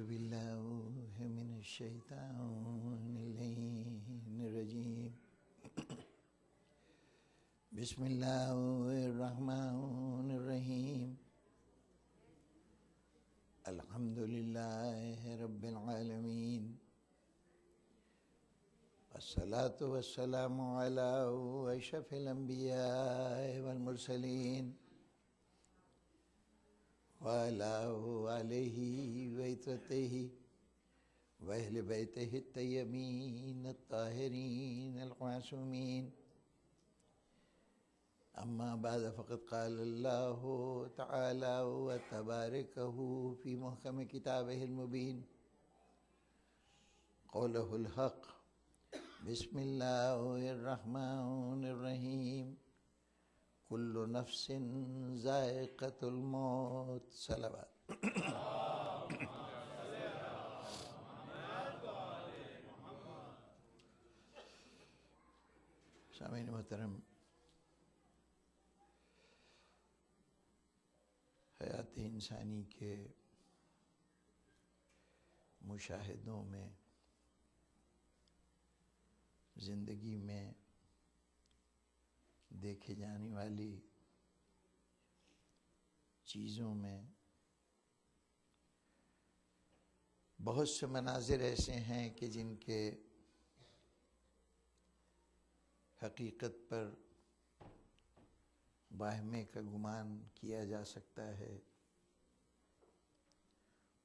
باللہ من الشیطان اللعین الرجیم بسم اللہ الرحمن الرحیم الحمدللہ رب العالمین والصلاة والسلام علی اشرف الانبیاء والمرسلین وعلى آلہ وعترتہ واہل بیتہ الطیبین الطاہرین المعصومین اما بعد فقد قال اللہ تعالی وتبارکہ فی محکم کتابہ المبین قولہ الحق بسم اللہ الرحمن الرحیم کل نفس ذائقۃ الموت صلوات سامعین محترم، حیات انسانی کے مشاہدوں میں، زندگی میں دیکھے جانے والی چیزوں میں بہت سے مناظر ایسے ہیں کہ جن کے حقیقت پر واہمے کا گمان کیا جا سکتا ہے،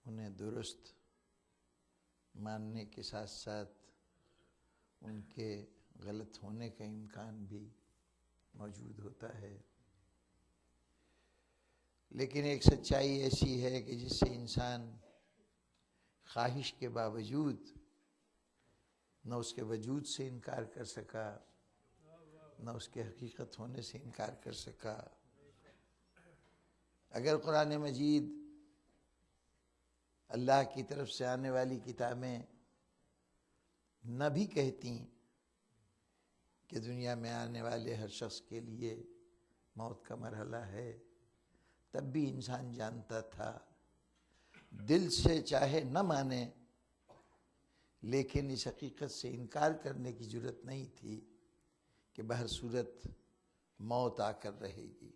انہیں درست ماننے کے ساتھ ساتھ ان کے غلط ہونے کا امکان بھی موجود ہوتا ہے، لیکن ایک سچائی ایسی ہے کہ جس سے انسان خواہش کے باوجود نہ اس کے وجود سے انکار کر سکا، نہ اس کے حقیقت ہونے سے انکار کر سکا۔ اگر قرآن مجید اللہ کی طرف سے آنے والی کتابیں نہ بھی کہتی کہ دنیا میں آنے والے ہر شخص کے لیے موت کا مرحلہ ہے، تب بھی انسان جانتا تھا، دل سے چاہے نہ مانے لیکن اس حقیقت سے انکار کرنے کی جرات نہیں تھی کہ بہر صورت موت آ کر رہے گی۔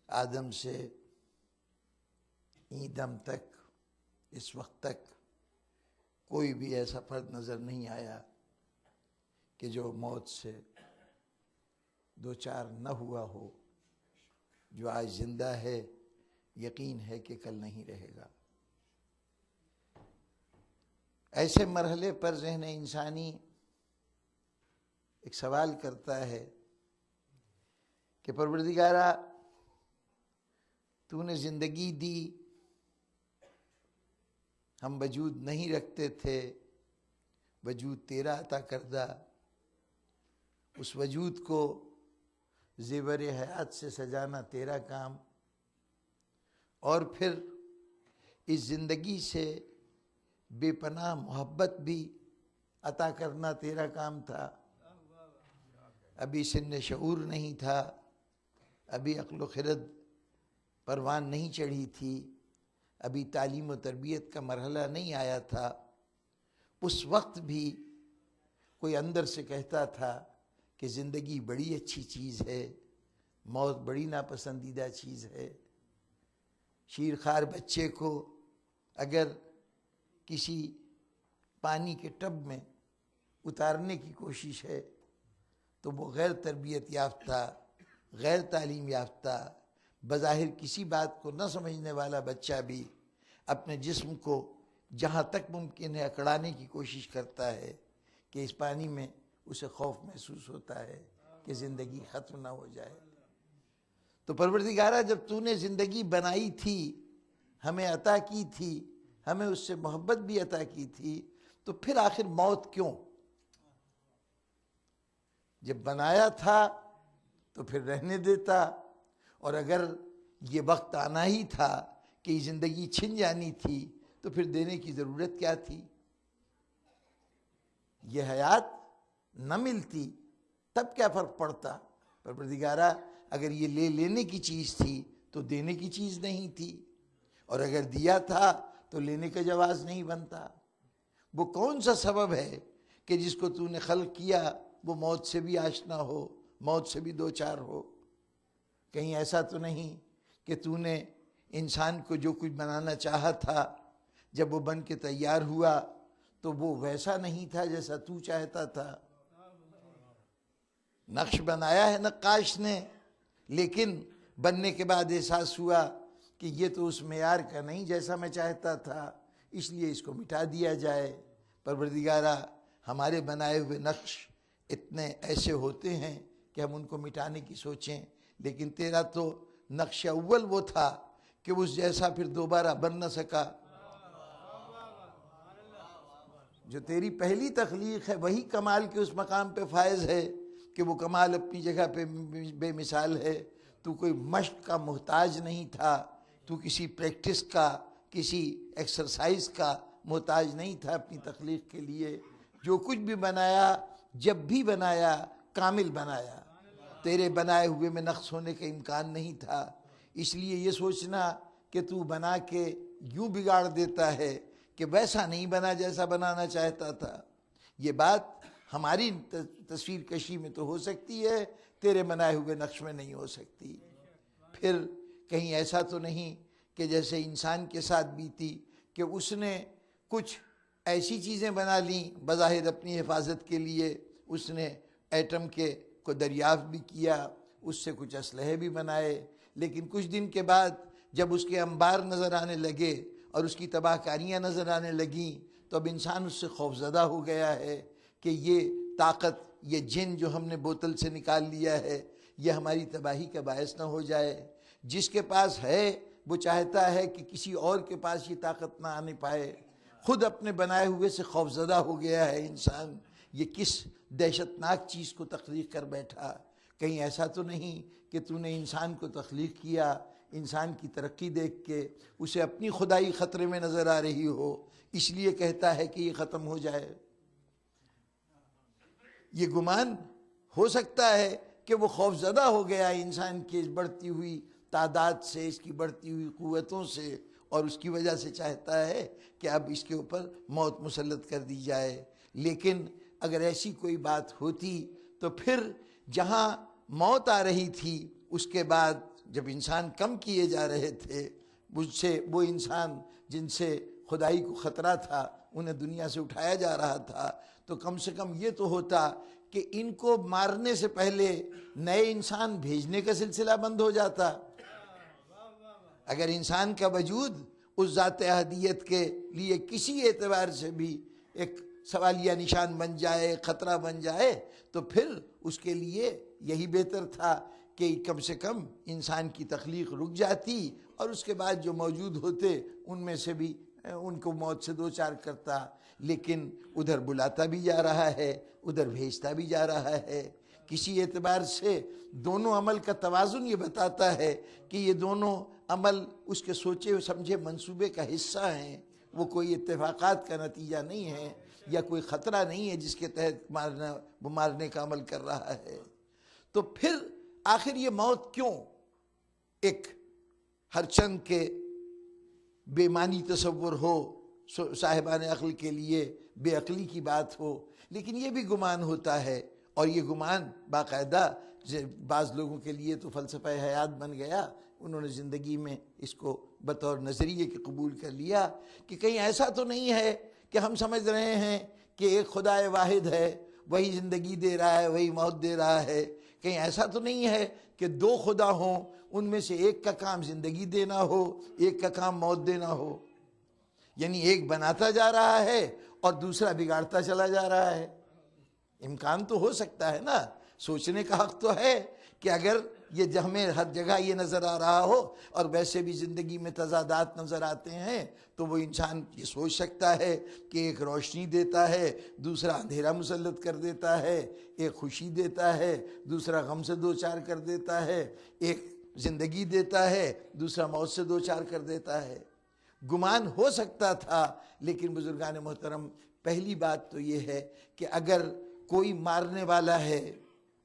آدم سے دم تک، اس وقت تک کوئی بھی ایسا فرد نظر نہیں آیا کہ جو موت سے دوچار نہ ہوا ہو، جو آج زندہ ہے یقین ہے کہ کل نہیں رہے گا۔ ایسے مرحلے پر ذہن انسانی ایک سوال کرتا ہے کہ پروردگارا، تو نے زندگی دی، ہم وجود نہیں رکھتے تھے، وجود تیرا عطا کردہ، اس وجود کو زیور حیات سے سجانا تیرا کام، اور پھر اس زندگی سے بے پناہ محبت بھی عطا کرنا تیرا کام تھا۔ ابھی سن شعور نہیں تھا، ابھی عقل و خرد پروان نہیں چڑھی تھی، ابھی تعلیم و تربیت کا مرحلہ نہیں آیا تھا، اس وقت بھی کوئی اندر سے کہتا تھا کہ زندگی بڑی اچھی چیز ہے، موت بڑی ناپسندیدہ چیز ہے۔ شیرخوار بچے کو اگر کسی پانی کے ٹب میں اتارنے کی کوشش ہے تو وہ غیر تربیت یافتہ، غیر تعلیم یافتہ، بظاہر کسی بات کو نہ سمجھنے والا بچہ بھی اپنے جسم کو جہاں تک ممکن ہے اکڑانے کی کوشش کرتا ہے کہ اس پانی میں اسے خوف محسوس ہوتا ہے کہ زندگی ختم نہ ہو جائے۔ تو پروردگارہ، جب تو نے زندگی بنائی تھی، ہمیں عطا کی تھی، ہمیں اس سے محبت بھی عطا کی تھی، تو پھر آخر موت کیوں؟ جب بنایا تھا تو پھر رہنے دیتا، اور اگر یہ وقت آنا ہی تھا کہ زندگی چھن جانی تھی تو پھر دینے کی ضرورت کیا تھی؟ یہ حیات نہ ملتی تب کیا فرق پڑتا؟ پروردگارہ، اگر یہ لینے کی چیز تھی تو دینے کی چیز نہیں تھی، اور اگر دیا تھا تو لینے کا جواز نہیں بنتا۔ وہ کون سا سبب ہے کہ جس کو تو نے خلق کیا وہ موت سے بھی آشنا ہو، موت سے بھی دوچار ہو؟ کہیں ایسا تو نہیں کہ تو نے انسان کو جو کچھ بنانا چاہا تھا جب وہ بن کے تیار ہوا تو وہ ویسا نہیں تھا جیسا تو چاہتا تھا؟ نقش بنایا ہے نقاش نے، لیکن بننے کے بعد احساس ہوا کہ یہ تو اس معیار کا نہیں جیسا میں چاہتا تھا، اس لیے اس کو مٹا دیا جائے۔ پروردگارا، ہمارے بنائے ہوئے نقش اتنے ایسے ہوتے ہیں کہ ہم ان کو مٹانے کی سوچیں، لیکن تیرا تو نقش اول وہ تھا کہ اس جیسا پھر دوبارہ بن نہ سکا۔ جو تیری پہلی تخلیق ہے وہی کمال کے اس مقام پہ فائز ہے کہ وہ کمال اپنی جگہ پہ بے مثال ہے۔ تو کوئی مشق کا محتاج نہیں تھا، تو کسی پریکٹس کا، کسی ایکسرسائز کا محتاج نہیں تھا اپنی تخلیق کے لیے۔ جو کچھ بھی بنایا، جب بھی بنایا، کامل بنایا۔ تیرے بنائے ہوئے میں نقص ہونے کا امکان نہیں تھا۔ اس لیے یہ سوچنا کہ تو بنا کے یوں بگاڑ دیتا ہے کہ ویسا نہیں بنا جیسا بنانا چاہتا تھا، یہ بات ہماری تصویر کشی میں تو ہو سکتی ہے، تیرے بنائے ہوئے نقش میں نہیں ہو سکتی۔ پھر کہیں ایسا تو نہیں کہ جیسے انسان کے ساتھ بیتی کہ اس نے کچھ ایسی چیزیں بنا لیں بظاہر اپنی حفاظت کے لیے، اس نے ایٹم کو دریافت بھی کیا، اس سے کچھ اسلحے بھی بنائے، لیکن کچھ دن کے بعد جب اس کے انبار نظر آنے لگے اور اس کی تباہ کاریاں نظر آنے لگیں تو اب انسان اس سے خوفزدہ ہو گیا ہے کہ یہ طاقت، یہ جن جو ہم نے بوتل سے نکال لیا ہے، یہ ہماری تباہی کا باعث نہ ہو جائے۔ جس کے پاس ہے وہ چاہتا ہے کہ کسی اور کے پاس یہ طاقت نہ آنے پائے۔ خود اپنے بنائے ہوئے سے خوفزدہ ہو گیا ہے انسان۔ یہ کس دہشتناک چیز کو تخلیق کر بیٹھا؟ کہیں ایسا تو نہیں کہ تو نے انسان کو تخلیق کیا، انسان کی ترقی دیکھ کے اسے اپنی خدائی خطرے میں نظر آ رہی ہو، اس لیے کہتا ہے کہ یہ ختم ہو جائے؟ یہ گمان ہو سکتا ہے کہ وہ خوفزدہ ہو گیا انسان کی اس بڑھتی ہوئی تعداد سے، اس کی بڑھتی ہوئی قوتوں سے، اور اس کی وجہ سے چاہتا ہے کہ اب اس کے اوپر موت مسلط کر دی جائے۔ لیکن اگر ایسی کوئی بات ہوتی تو پھر جہاں موت آ رہی تھی اس کے بعد جب انسان کم کیے جا رہے تھے، مجھ سے وہ انسان جن سے خدائی کو خطرہ تھا انہیں دنیا سے اٹھایا جا رہا تھا، تو کم سے کم یہ تو ہوتا کہ ان کو مارنے سے پہلے نئے انسان بھیجنے کا سلسلہ بند ہو جاتا۔ اگر انسان کا وجود اس ذات احدیت کے لیے کسی اعتبار سے بھی ایک سوالیہ نشان بن جائے، خطرہ بن جائے، تو پھر اس کے لیے یہی بہتر تھا کہ کم سے کم انسان کی تخلیق رک جاتی اور اس کے بعد جو موجود ہوتے ان میں سے بھی ان کو موت سے دوچار کرتا۔ لیکن ادھر بلاتا بھی جا رہا ہے، ادھر بھیجتا بھی جا رہا ہے۔ کسی اعتبار سے دونوں عمل کا توازن یہ بتاتا ہے کہ یہ دونوں عمل اس کے سوچے سمجھے منصوبے کا حصہ ہیں، وہ کوئی اتفاقات کا نتیجہ نہیں ہے یا کوئی خطرہ نہیں ہے جس کے تحت مارنے کا عمل کر رہا ہے۔ تو پھر آخر یہ موت کیوں ایک ہر چند کے بے معنی تصور ہو، صاحبان عقل کے لیے بے عقلی کی بات ہو؟ لیکن یہ بھی گمان ہوتا ہے، اور یہ گمان باقاعدہ بعض لوگوں کے لیے تو فلسفہ حیات بن گیا، انہوں نے زندگی میں اس کو بطور نظریے کے قبول کر لیا کہ کہیں ایسا تو نہیں ہے کہ ہم سمجھ رہے ہیں کہ ایک خدا واحد ہے، وہی زندگی دے رہا ہے، وہی موت دے رہا ہے۔ کہیں ایسا تو نہیں ہے کہ دو خدا ہوں، ان میں سے ایک کا کام زندگی دینا ہو، ایک کا کام موت دینا ہو؟ یعنی ایک بناتا جا رہا ہے اور دوسرا بگاڑتا چلا جا رہا ہے۔ امکان تو ہو سکتا ہے نا، سوچنے کا حق تو ہے کہ اگر یہ ہمیں ہر جگہ یہ نظر آ رہا ہو اور ویسے بھی زندگی میں تضادات نظر آتے ہیں، تو وہ انسان یہ سوچ سکتا ہے کہ ایک روشنی دیتا ہے، دوسرا اندھیرا مسلط کر دیتا ہے، ایک خوشی دیتا ہے، دوسرا غم سے دوچار کر دیتا ہے، ایک زندگی دیتا ہے، دوسرا موت سے دوچار کر دیتا ہے۔ گمان ہو سکتا تھا، لیکن بزرگان محترم پہلی بات تو یہ ہے کہ اگر کوئی مارنے والا ہے،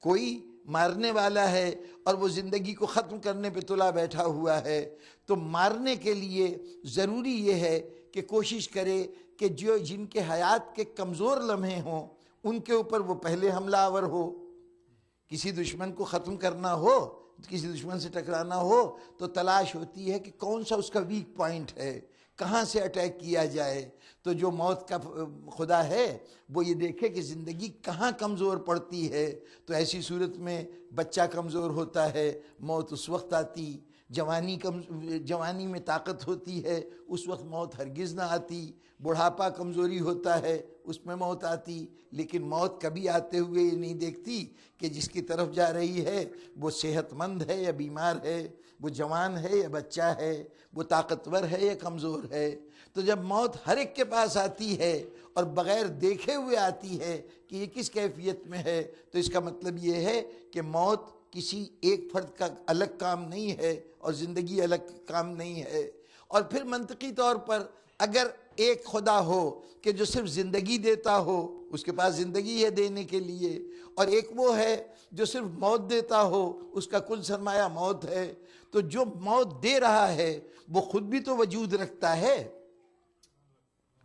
کوئی مارنے والا ہے اور وہ زندگی کو ختم کرنے پہ تلا بیٹھا ہوا ہے، تو مارنے کے لیے ضروری یہ ہے کہ کوشش کرے کہ جن کے حیات کے کمزور لمحے ہوں ان کے اوپر وہ پہلے حملہ آور ہو۔ کسی دشمن کو ختم کرنا ہو، کسی دشمن سے ٹکرانا ہو تو تلاش ہوتی ہے کہ کون سا اس کا ویک پوائنٹ ہے، کہاں سے اٹیک کیا جائے۔ تو جو موت کا خدا ہے وہ یہ دیکھے کہ زندگی کہاں کمزور پڑتی ہے، تو ایسی صورت میں بچہ کمزور ہوتا ہے، موت اس وقت آتی۔ جوانی میں طاقت ہوتی ہے، اس وقت موت ہرگز نہ آتی۔ بڑھاپا کمزوری ہوتا ہے، اس میں موت آتی۔ لیکن موت کبھی آتے ہوئے یہ نہیں دیکھتی کہ جس کی طرف جا رہی ہے وہ صحت مند ہے یا بیمار ہے، وہ جوان ہے یا بچہ ہے، وہ طاقتور ہے یا کمزور ہے۔ تو جب موت ہر ایک کے پاس آتی ہے اور بغیر دیکھے ہوئے آتی ہے کہ یہ کس کیفیت میں ہے، تو اس کا مطلب یہ ہے کہ موت کسی ایک فرد کا الگ کام نہیں ہے اور زندگی الگ کام نہیں ہے۔ اور پھر منطقی طور پر اگر ایک خدا ہو کہ جو صرف زندگی دیتا ہو، اس کے پاس زندگی ہے دینے کے لیے، اور ایک وہ ہے جو صرف موت دیتا ہو، اس کا کل سرمایہ موت ہے، تو جو موت دے رہا ہے وہ خود بھی تو وجود رکھتا ہے،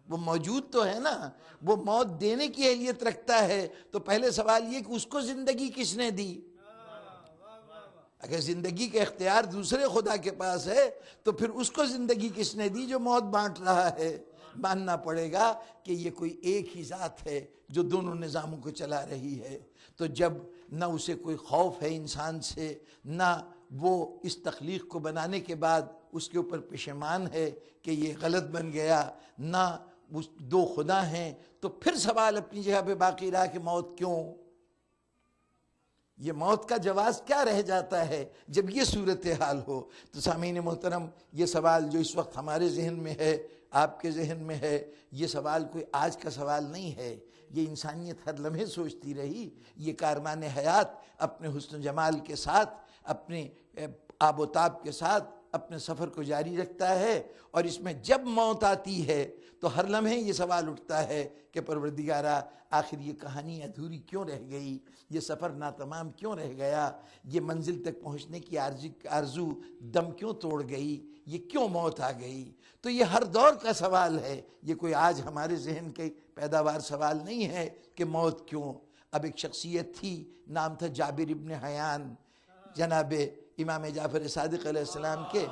وہ موجود تو ہے نا، وہ موت دینے کی اہلیت رکھتا ہے۔ تو پہلے سوال یہ کہ اس کو زندگی کس نے دی؟ اگر زندگی کا اختیار دوسرے خدا کے پاس ہے تو پھر اس کو زندگی کس نے دی جو موت بانٹ رہا ہے؟ ماننا پڑے گا کہ یہ کوئی ایک ہی ذات ہے جو دونوں نظاموں کو چلا رہی ہے۔ تو جب نہ اسے کوئی خوف ہے انسان سے، نہ وہ اس تخلیق کو بنانے کے بعد اس کے اوپر پشیمان ہے کہ یہ غلط بن گیا، نہ اس دو خدا ہیں، تو پھر سوال اپنی جگہ پہ باقی رہا کہ موت کیوں؟ یہ موت کا جواز کیا رہ جاتا ہے جب یہ صورتحال ہو؟ تو سامعین محترم، یہ سوال جو اس وقت ہمارے ذہن میں ہے، آپ کے ذہن میں ہے، یہ سوال کوئی آج کا سوال نہیں ہے، یہ انسانیت ہر لمحے سوچتی رہی۔ یہ کارمان حیات اپنے حسن و جمال کے ساتھ، اپنے آب و تاب کے ساتھ اپنے سفر کو جاری رکھتا ہے، اور اس میں جب موت آتی ہے تو ہر لمحے یہ سوال اٹھتا ہے کہ پروردگارا، آخر یہ کہانی ادھوری کیوں رہ گئی؟ یہ سفر ناتمام کیوں رہ گیا؟ یہ منزل تک پہنچنے کی آرزو دم کیوں توڑ گئی؟ یہ کیوں موت آ گئی؟ تو یہ ہر دور کا سوال ہے، یہ کوئی آج ہمارے ذہن کے پیداوار سوال نہیں ہے کہ موت کیوں۔ اب ایک شخصیت تھی، نام تھا جابر ابن حیان، جناب امام جعفر صادق علیہ السلام کے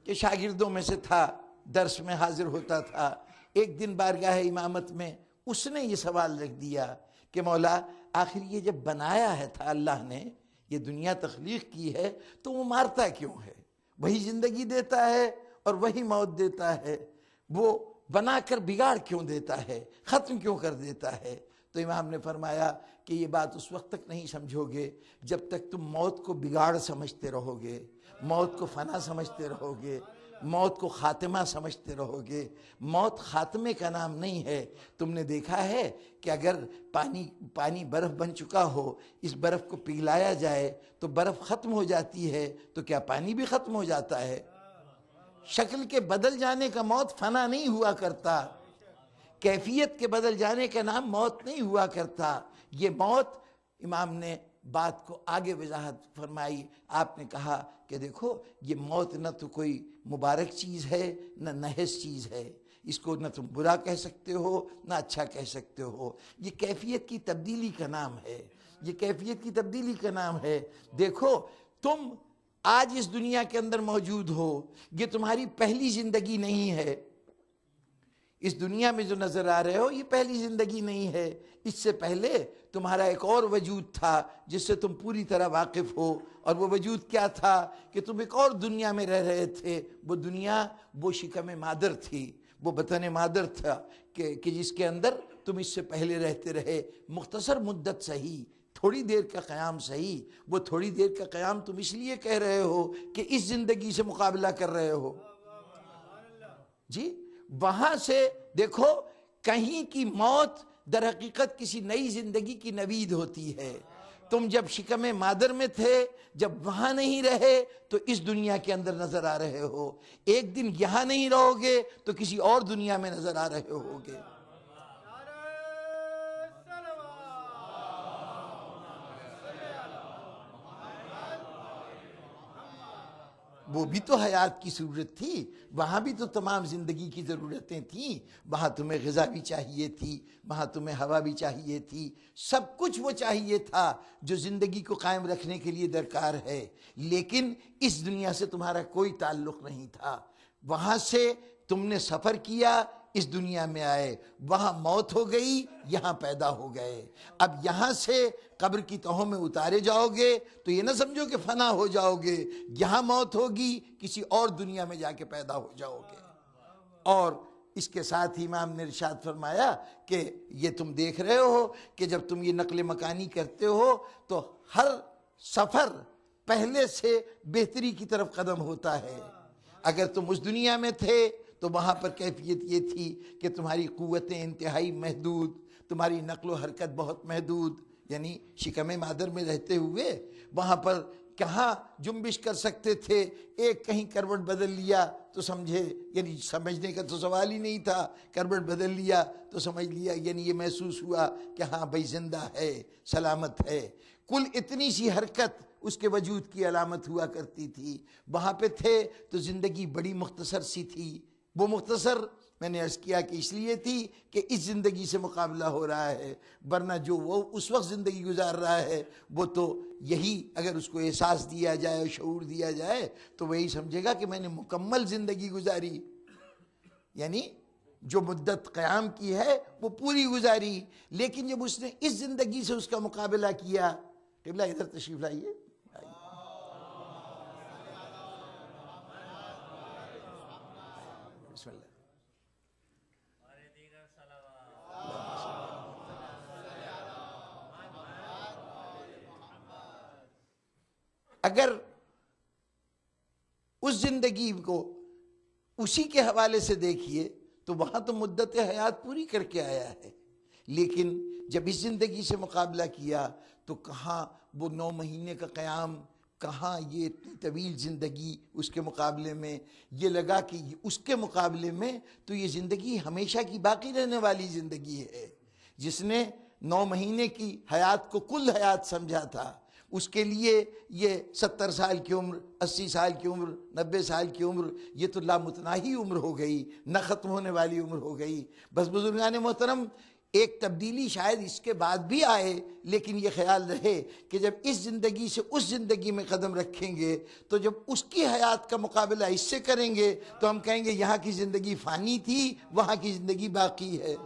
شاگردوں میں سے تھا، درس میں حاضر ہوتا تھا۔ ایک دن بارگاہ امامت میں اس نے یہ سوال رکھ دیا کہ مولا، آخر یہ جب بنایا ہے تھا اللہ نے، یہ دنیا تخلیق کی ہے، تو وہ مارتا کیوں ہے؟ وہی زندگی دیتا ہے اور وہی موت دیتا ہے، وہ بنا کر بگاڑ کیوں دیتا ہے؟ ختم کیوں کر دیتا ہے؟ تو امام نے فرمایا کہ یہ بات اس وقت تک نہیں سمجھو گے جب تک تم موت کو بگاڑ سمجھتے رہو گے، موت کو فنا سمجھتے رہو گے، موت کو خاتمہ سمجھتے رہو گے۔ موت خاتمے کا نام نہیں ہے۔ تم نے دیکھا ہے کہ اگر پانی برف بن چکا ہو، اس برف کو پگھلایا جائے تو برف ختم ہو جاتی ہے، تو کیا پانی بھی ختم ہو جاتا ہے؟ شکل کے بدل جانے کا موت فنا نہیں ہوا کرتا، کیفیت کے بدل جانے کا نام موت نہیں ہوا کرتا۔ یہ موت، امام نے بات کو آگے وضاحت فرمائی، آپ نے کہا کہ دیکھو، یہ موت نہ تو کوئی مبارک چیز ہے نہ نحس چیز ہے، اس کو نہ تم برا کہہ سکتے ہو نہ اچھا کہہ سکتے ہو، یہ کیفیت کی تبدیلی کا نام ہے، یہ کیفیت کی تبدیلی کا نام ہے۔ دیکھو، تم آج اس دنیا کے اندر موجود ہو، یہ تمہاری پہلی زندگی نہیں ہے۔ اس دنیا میں جو نظر آ رہے ہو یہ پہلی زندگی نہیں ہے، اس سے پہلے تمہارا ایک اور وجود تھا جس سے تم پوری طرح واقف ہو، اور وہ وجود کیا تھا کہ تم ایک اور دنیا میں رہ رہے تھے۔ وہ دنیا وہ شکم مادر تھی، وہ بطن مادر تھا کہ جس کے اندر تم اس سے پہلے رہتے رہے، مختصر مدت صحیح، تھوڑی دیر کا قیام صحیح، وہ تھوڑی دیر کا قیام تم اس لیے کہہ رہے ہو کہ اس زندگی سے مقابلہ کر رہے ہو۔ جی، وہاں سے دیکھو، کہیں کی موت در حقیقت کسی نئی زندگی کی نوید ہوتی ہے۔ تم جب شکم مادر میں تھے، جب وہاں نہیں رہے تو اس دنیا کے اندر نظر آ رہے ہو، ایک دن یہاں نہیں رہو گے تو کسی اور دنیا میں نظر آ رہے ہوگے۔ وہ بھی تو حیات کی ضرورت تھی، وہاں بھی تو تمام زندگی کی ضرورتیں تھیں، وہاں تمہیں غذا بھی چاہیے تھی، وہاں تمہیں ہوا بھی چاہیے تھی، سب کچھ وہ چاہیے تھا جو زندگی کو قائم رکھنے کے لیے درکار ہے، لیکن اس دنیا سے تمہارا کوئی تعلق نہیں تھا۔ وہاں سے تم نے سفر کیا، اس دنیا میں آئے، وہاں موت ہو گئی، یہاں پیدا ہو گئے۔ اب یہاں سے قبر کی تہوں میں اتارے جاؤ گے تو یہ نہ سمجھو کہ فنا ہو جاؤ گے، یہاں موت ہوگی، کسی اور دنیا میں جا کے پیدا ہو جاؤ گے۔ اور اس کے ساتھ ہی امام نے ارشاد فرمایا کہ یہ تم دیکھ رہے ہو کہ جب تم یہ نقل مکانی کرتے ہو تو ہر سفر پہلے سے بہتری کی طرف قدم ہوتا ہے۔ اگر تم اس دنیا میں تھے تو وہاں پر کیفیت یہ تھی کہ تمہاری قوتیں انتہائی محدود، تمہاری نقل و حرکت بہت محدود، یعنی شکم مادر میں رہتے ہوئے وہاں پر کہاں جنبش کر سکتے تھے؟ ایک کہیں کروٹ بدل لیا تو سمجھے، یعنی سمجھنے کا تو سوال ہی نہیں تھا، کروٹ بدل لیا تو سمجھ لیا، یعنی یہ محسوس ہوا کہ ہاں بھائی زندہ ہے، سلامت ہے۔ کل اتنی سی حرکت اس کے وجود کی علامت ہوا کرتی تھی۔ وہاں پہ تھے تو زندگی بڑی مختصر سی تھی، وہ مختصر میں نے عرض کیا کہ اس لیے تھی کہ اس زندگی سے مقابلہ ہو رہا ہے، ورنہ جو وہ اس وقت زندگی گزار رہا ہے وہ تو یہی اگر اس کو احساس دیا جائے، شعور دیا جائے تو وہی سمجھے گا کہ میں نے مکمل زندگی گزاری، یعنی جو مدت قیام کی ہے وہ پوری گزاری۔ لیکن جب اس نے اس زندگی سے اس کا مقابلہ کیا، قبلہ ادھر تشریف لائیے، بسم اللہ۔ اگر اس زندگی کو اسی کے حوالے سے دیکھیے تو وہاں تو مدت حیات پوری کر کے آیا ہے، لیکن جب اس زندگی سے مقابلہ کیا تو کہاں وہ 9 مہینے کا قیام، کہاں یہ اتنی طویل زندگی اس کے مقابلے میں، یہ لگا کہ اس کے مقابلے میں تو یہ زندگی ہمیشہ کی باقی رہنے والی زندگی ہے۔ جس نے 9 مہینے کی حیات کو کل حیات سمجھا تھا، اس کے لیے یہ 70 سال کی عمر، 80 سال کی عمر، 90 سال کی عمر، یہ تو لامتناہی عمر ہو گئی، نہ ختم ہونے والی عمر ہو گئی۔ بس بزرگان محترم، ایک تبدیلی شاید اس کے بعد بھی آئے، لیکن یہ خیال رہے کہ جب اس زندگی سے اس زندگی میں قدم رکھیں گے تو جب اس کی حیات کا مقابلہ اس سے کریں گے تو ہم کہیں گے یہاں کی زندگی فانی تھی، وہاں کی زندگی باقی ہے۔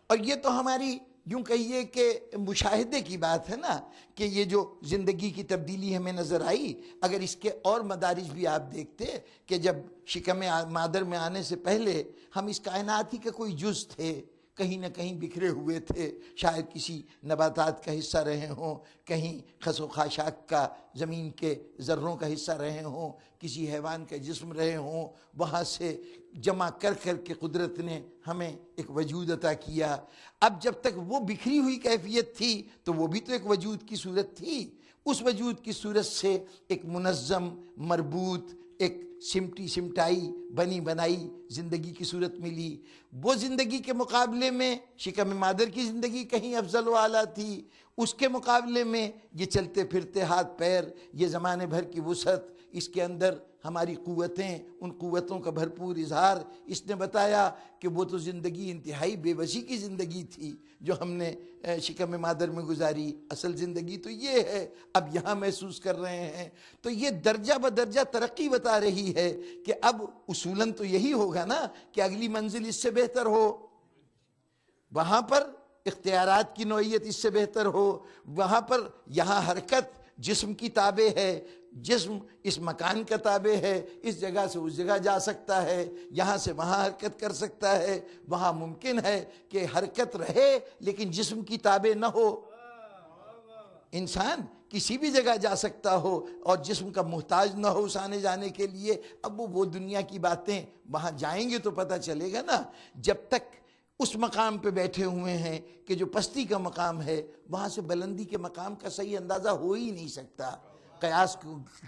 اور یہ تو ہماری یوں کہیے کہ مشاہدے کی بات ہے نا، کہ یہ جو زندگی کی تبدیلی ہمیں نظر آئی، اگر اس کے اور مدارج بھی آپ دیکھتے کہ جب شکم مادر میں آنے سے پہلے ہم اس کائنات ہی کا کوئی جز تھے، کہیں نہ کہیں بکھرے ہوئے تھے، شاید کسی نباتات کا حصہ رہے ہوں، کہیں خس و خاشاک کا زمین کے ذروں کا حصہ رہے ہوں، کسی حیوان کا جسم رہے ہوں، وہاں سے جمع کر کر کے قدرت نے ہمیں ایک وجود عطا کیا۔ اب جب تک وہ بکھری ہوئی کیفیت تھی تو وہ بھی تو ایک وجود کی صورت تھی، اس وجود کی صورت سے ایک منظم، مربوط، ایک سمٹی سمٹائی، بنی بنائی زندگی کی صورت ملی۔ وہ زندگی کے مقابلے میں شکم مادر کی زندگی کہیں افضل و اعلیٰ تھی، اس کے مقابلے میں یہ چلتے پھرتے ہاتھ پیر، یہ زمانے بھر کی وسعت، اس کے اندر ہماری قوتیں، ان قوتوں کا بھرپور اظہار، اس نے بتایا کہ وہ تو زندگی انتہائی بے بسی کی زندگی تھی جو ہم نے شکم مادر میں گزاری، اصل زندگی تو یہ ہے، اب یہاں محسوس کر رہے ہیں۔ تو یہ درجہ بدرجہ ترقی بتا رہی ہے کہ اب اصولاً تو یہی ہوگا نا کہ اگلی منزل اس سے بہتر ہو، وہاں پر اختیارات کی نوعیت اس سے بہتر ہو، وہاں پر یہاں حرکت جسم کی تابع ہے، جسم اس مکان کا تابع ہے، اس جگہ سے اس جگہ جا سکتا ہے، یہاں سے وہاں حرکت کر سکتا ہے، وہاں ممکن ہے کہ حرکت رہے لیکن جسم کی تابع نہ ہو، انسان کسی بھی جگہ جا سکتا ہو اور جسم کا محتاج نہ ہو اس آنے جانے کے لیے۔ اب وہ دنیا کی باتیں وہاں جائیں گے تو پتہ چلے گا نا، جب تک اس مقام پہ بیٹھے ہوئے ہیں کہ جو پستی کا مقام ہے، وہاں سے بلندی کے مقام کا صحیح اندازہ ہو ہی نہیں سکتا۔ قیاس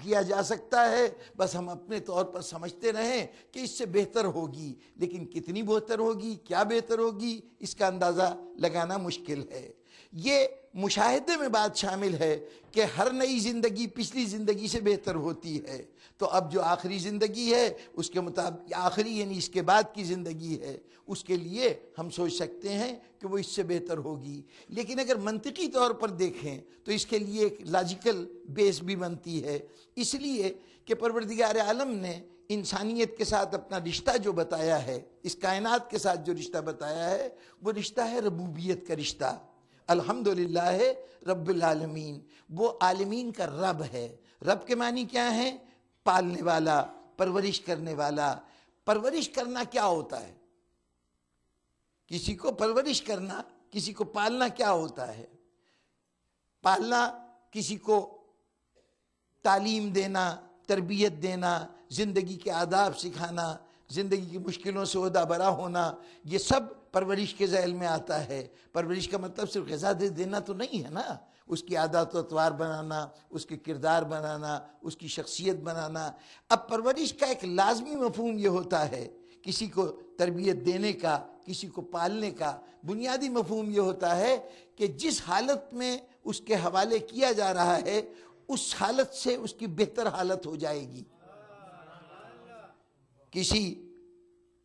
کیا جا سکتا ہے، بس ہم اپنے طور پر سمجھتے رہیں کہ اس سے بہتر ہوگی، لیکن کتنی بہتر ہوگی، کیا بہتر ہوگی، اس کا اندازہ لگانا مشکل ہے۔ یہ مشاہدے میں بات شامل ہے کہ ہر نئی زندگی پچھلی زندگی سے بہتر ہوتی ہے، تو اب جو آخری زندگی ہے اس کے مطابق، آخری یعنی اس کے بعد کی زندگی ہے، اس کے لیے ہم سوچ سکتے ہیں کہ وہ اس سے بہتر ہوگی۔ لیکن اگر منطقی طور پر دیکھیں تو اس کے لیے ایک لاجیکل بیس بھی بنتی ہے، اس لیے کہ پروردگار عالم نے انسانیت کے ساتھ اپنا رشتہ جو بتایا ہے، اس کائنات کے ساتھ جو رشتہ بتایا ہے، وہ رشتہ ہے ربوبیت کا رشتہ۔ الحمدللہ رب العالمین، وہ عالمین کا رب ہے۔ رب کے معنی کیا ہے؟ پالنے والا، پرورش کرنے والا۔ پرورش کرنا کیا ہوتا ہے؟ کسی کو پرورش کرنا، کسی کو پالنا کیا ہوتا ہے؟ پالنا کسی کو تعلیم دینا، تربیت دینا، زندگی کے آداب سکھانا، زندگی کی مشکلوں سے عہدہ برا ہونا، یہ سب پرورش کے ذیل میں آتا ہے۔ پرورش کا مطلب صرف غذا دے دینا تو نہیں ہے نا، اس کی عادات و اطوار بنانا، اس کے کردار بنانا، اس کی شخصیت بنانا۔ اب پرورش کا ایک لازمی مفہوم یہ ہوتا ہے، کسی کو تربیت دینے کا، کسی کو پالنے کا بنیادی مفہوم یہ ہوتا ہے کہ جس حالت میں اس کے حوالے کیا جا رہا ہے، اس حالت سے اس کی بہتر حالت ہو جائے گی۔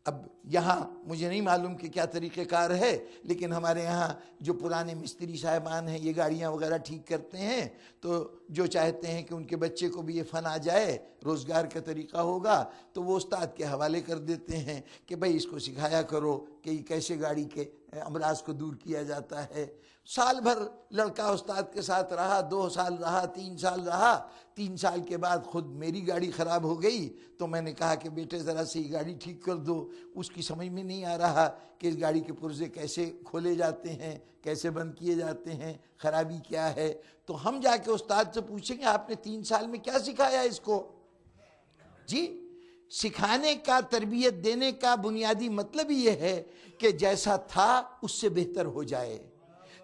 اب یہاں مجھے نہیں معلوم کہ کیا طریقہ کار ہے، لیکن ہمارے یہاں جو پرانے مستری صاحبان ہیں، یہ گاڑیاں وغیرہ ٹھیک کرتے ہیں، تو جو چاہتے ہیں کہ ان کے بچے کو بھی یہ فن آ جائے، روزگار کا طریقہ ہوگا، تو وہ استاد کے حوالے کر دیتے ہیں کہ بھئی اس کو سکھایا کرو کہ یہ کیسے گاڑی کے امراض کو دور کیا جاتا ہے۔ سال بھر لڑکا استاد کے ساتھ رہا، 2 سال رہا، 3 سال رہا، 3 سال کے بعد خود میری گاڑی خراب ہو گئی، تو میں نے کہا کہ بیٹے ذرا سے یہ گاڑی ٹھیک کر دو۔ اس کی سمجھ میں نہیں آ رہا کہ اس گاڑی کے پرزے کیسے کھولے جاتے ہیں، کیسے بند کیے جاتے ہیں، خرابی کیا ہے۔ تو ہم جا کے استاد سے پوچھیں گے آپ نے 3 سال میں کیا سکھایا اس کو؟ جی، سکھانے کا، تربیت دینے کا بنیادی مطلب یہ ہے کہ جیسا تھا اس سے بہتر ہو جائے۔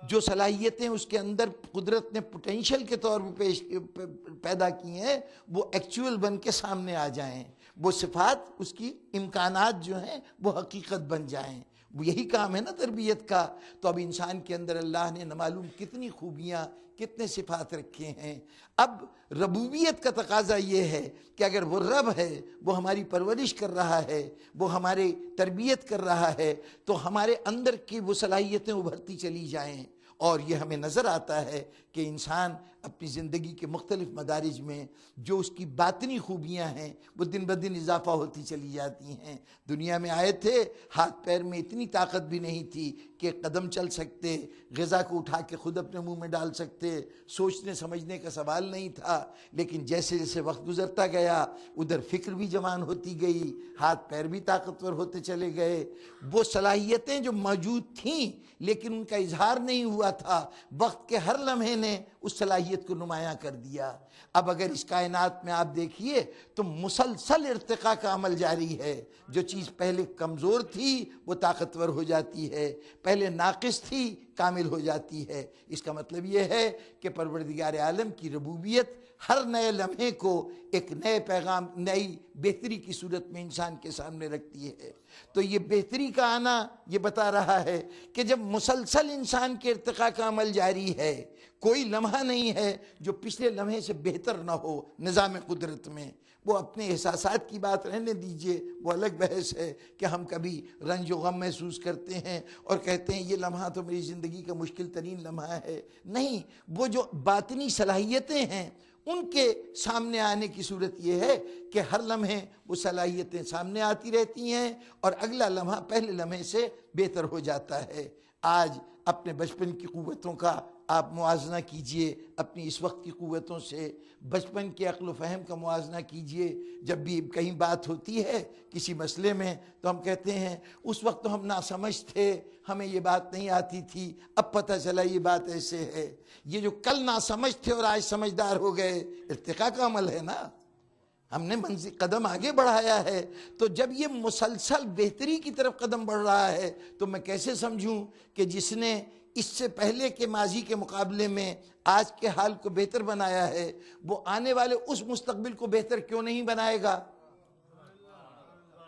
جو صلاحیتیں اس کے اندر قدرت نے پوٹینشل کے طور پر پیدا کی ہیں، وہ ایکچول بن کے سامنے آ جائیں، وہ صفات، اس کی امکانات جو ہیں وہ حقیقت بن جائیں۔ یہی کام ہے نا تربیت کا۔ تو اب انسان کے اندر اللہ نے نہ معلوم کتنی خوبیاں، کتنے صفات رکھے ہیں۔ اب ربوبیت کا تقاضا یہ ہے کہ اگر وہ رب ہے، وہ ہماری پرورش کر رہا ہے، وہ ہماری تربیت کر رہا ہے، تو ہمارے اندر کی وہ صلاحیتیں ابھرتی چلی جائیں۔ اور یہ ہمیں نظر آتا ہے کہ انسان اپنی زندگی کے مختلف مدارج میں جو اس کی باطنی خوبیاں ہیں وہ دن بدن اضافہ ہوتی چلی جاتی ہیں۔ دنیا میں آئے تھے، ہاتھ پیر میں اتنی طاقت بھی نہیں تھی کہ قدم چل سکتے، غذا کو اٹھا کے خود اپنے منہ میں ڈال سکتے، سوچنے سمجھنے کا سوال نہیں تھا۔ لیکن جیسے جیسے وقت گزرتا گیا، ادھر فکر بھی جوان ہوتی گئی، ہاتھ پیر بھی طاقتور ہوتے چلے گئے۔ وہ صلاحیتیں جو موجود تھیں لیکن ان کا اظہار نہیں ہوا تھا، وقت کے ہر لمحے نے اس صلاحیت کو نمایاں کر دیا۔ اب اگر اس کائنات میں آپ دیکھیے تو مسلسل ارتقاء کا عمل جاری ہے۔ جو چیز پہلے کمزور تھی وہ طاقتور ہو جاتی ہے، پہلے ناقص تھی کامل ہو جاتی ہے۔ اس کا مطلب یہ ہے کہ پروردگار عالم کی ربوبیت ہر نئے لمحے کو ایک نئے پیغام، نئی بہتری کی صورت میں انسان کے سامنے رکھتی ہے۔ تو یہ بہتری کا آنا یہ بتا رہا ہے کہ جب مسلسل انسان کے ارتقاء کا عمل جاری ہے، کوئی لمحہ نہیں ہے جو پچھلے لمحے سے بہتر نہ ہو نظام قدرت میں۔ وہ اپنے احساسات کی بات رہنے دیجئے، وہ الگ بحث ہے کہ ہم کبھی رنج و غم محسوس کرتے ہیں اور کہتے ہیں یہ لمحہ تو میری زندگی کا مشکل ترین لمحہ ہے۔ نہیں، وہ جو باطنی صلاحیتیں ہیں ان کے سامنے آنے کی صورت یہ ہے کہ ہر لمحے وہ صلاحیتیں سامنے آتی رہتی ہیں اور اگلا لمحہ پہلے لمحے سے بہتر ہو جاتا ہے۔ آج اپنے بچپن کی قوتوں کا آپ موازنہ کیجئے اپنی اس وقت کی قوتوں سے، بچپن کے عقل و فہم کا موازنہ کیجئے۔ جب بھی کہیں بات ہوتی ہے کسی مسئلے میں تو ہم کہتے ہیں اس وقت تو ہم ناسمجھ تھے، ہمیں یہ بات نہیں آتی تھی، اب پتہ چلا یہ بات ایسے ہے۔ یہ جو کل ناسمجھ تھے اور آج سمجھدار ہو گئے، ارتقاء کا عمل ہے نا، ہم نے قدم آگے بڑھایا ہے۔ تو جب یہ مسلسل بہتری کی طرف قدم بڑھ رہا ہے تو میں کیسے سمجھوں کہ جس نے اس سے پہلے کے ماضی کے مقابلے میں آج کے حال کو بہتر بنایا ہے، وہ آنے والے اس مستقبل کو بہتر کیوں نہیں بنائے گا؟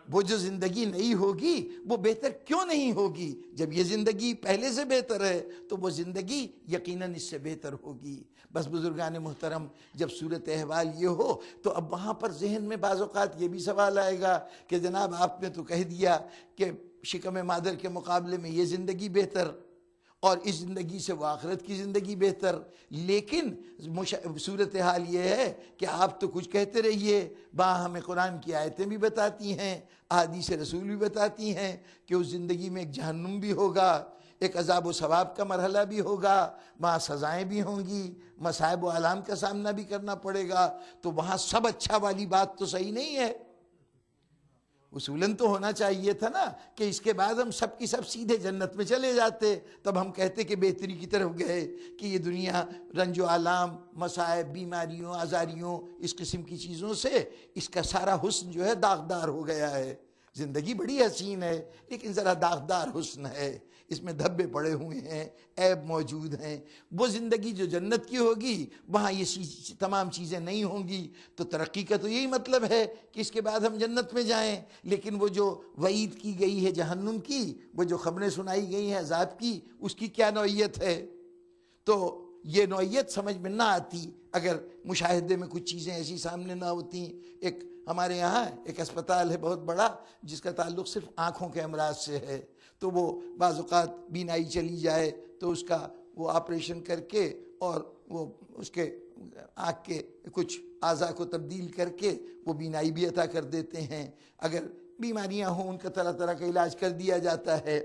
وہ جو زندگی نئی ہوگی وہ بہتر کیوں نہیں ہوگی؟ جب یہ زندگی پہلے سے بہتر ہے تو وہ زندگی یقیناً اس سے بہتر ہوگی۔ بس بزرگان محترم، جب صورت احوال یہ ہو تو اب وہاں پر ذہن میں بعض اوقات یہ بھی سوال آئے گا کہ جناب آپ نے تو کہہ دیا کہ شکم مادر کے مقابلے میں یہ زندگی بہتر اور اس زندگی سے وہ آخرت کی زندگی بہتر، لیکن صورتحال یہ ہے کہ آپ تو کچھ کہتے رہیے، ہمیں قرآن کی آیتیں بھی بتاتی ہیں، احادیث رسول بھی بتاتی ہیں کہ اس زندگی میں ایک جہنم بھی ہوگا، ایک عذاب و ثواب کا مرحلہ بھی ہوگا، وہاں سزائیں بھی ہوں گی، مصائب و آلام کا سامنا بھی کرنا پڑے گا، تو وہاں سب اچھا والی بات تو صحیح نہیں ہے۔ اصولاً تو ہونا چاہیے تھا نا کہ اس کے بعد ہم سب کی سب سیدھے جنت میں چلے جاتے، تب ہم کہتے کہ بہتری کی طرف گئے، کہ یہ دنیا رنج و آلام، مصائب، بیماریوں، آزاریوں، اس قسم کی چیزوں سے اس کا سارا حسن جو ہے داغدار ہو گیا ہے۔ زندگی بڑی حسین ہے لیکن ذرا داغدار حسن ہے، اس میں دھبے پڑے ہوئے ہیں، عیب موجود ہیں۔ وہ زندگی جو جنت کی ہوگی وہاں یہ تمام چیزیں نہیں ہوں گی، تو ترقی کا تو یہی مطلب ہے کہ اس کے بعد ہم جنت میں جائیں۔ لیکن وہ جو وعید کی گئی ہے جہنم کی، وہ جو خبریں سنائی گئی ہیں عذاب کی، اس کی کیا نوعیت ہے؟ تو یہ نوعیت سمجھ میں نہ آتی اگر مشاہدے میں کچھ چیزیں ایسی سامنے نہ ہوتی۔ ایک ہمارے یہاں ایک اسپتال ہے بہت بڑا جس کا تعلق صرف آنکھوں کے امراض سے ہے، تو وہ بعض اوقات بینائی چلی جائے تو اس کا وہ آپریشن کر کے اور وہ اس کے آنکھ کے کچھ اعضاء کو تبدیل کر کے وہ بینائی بھی عطا کر دیتے ہیں۔ اگر بیماریاں ہوں ان کا طرح طرح کا علاج کر دیا جاتا ہے،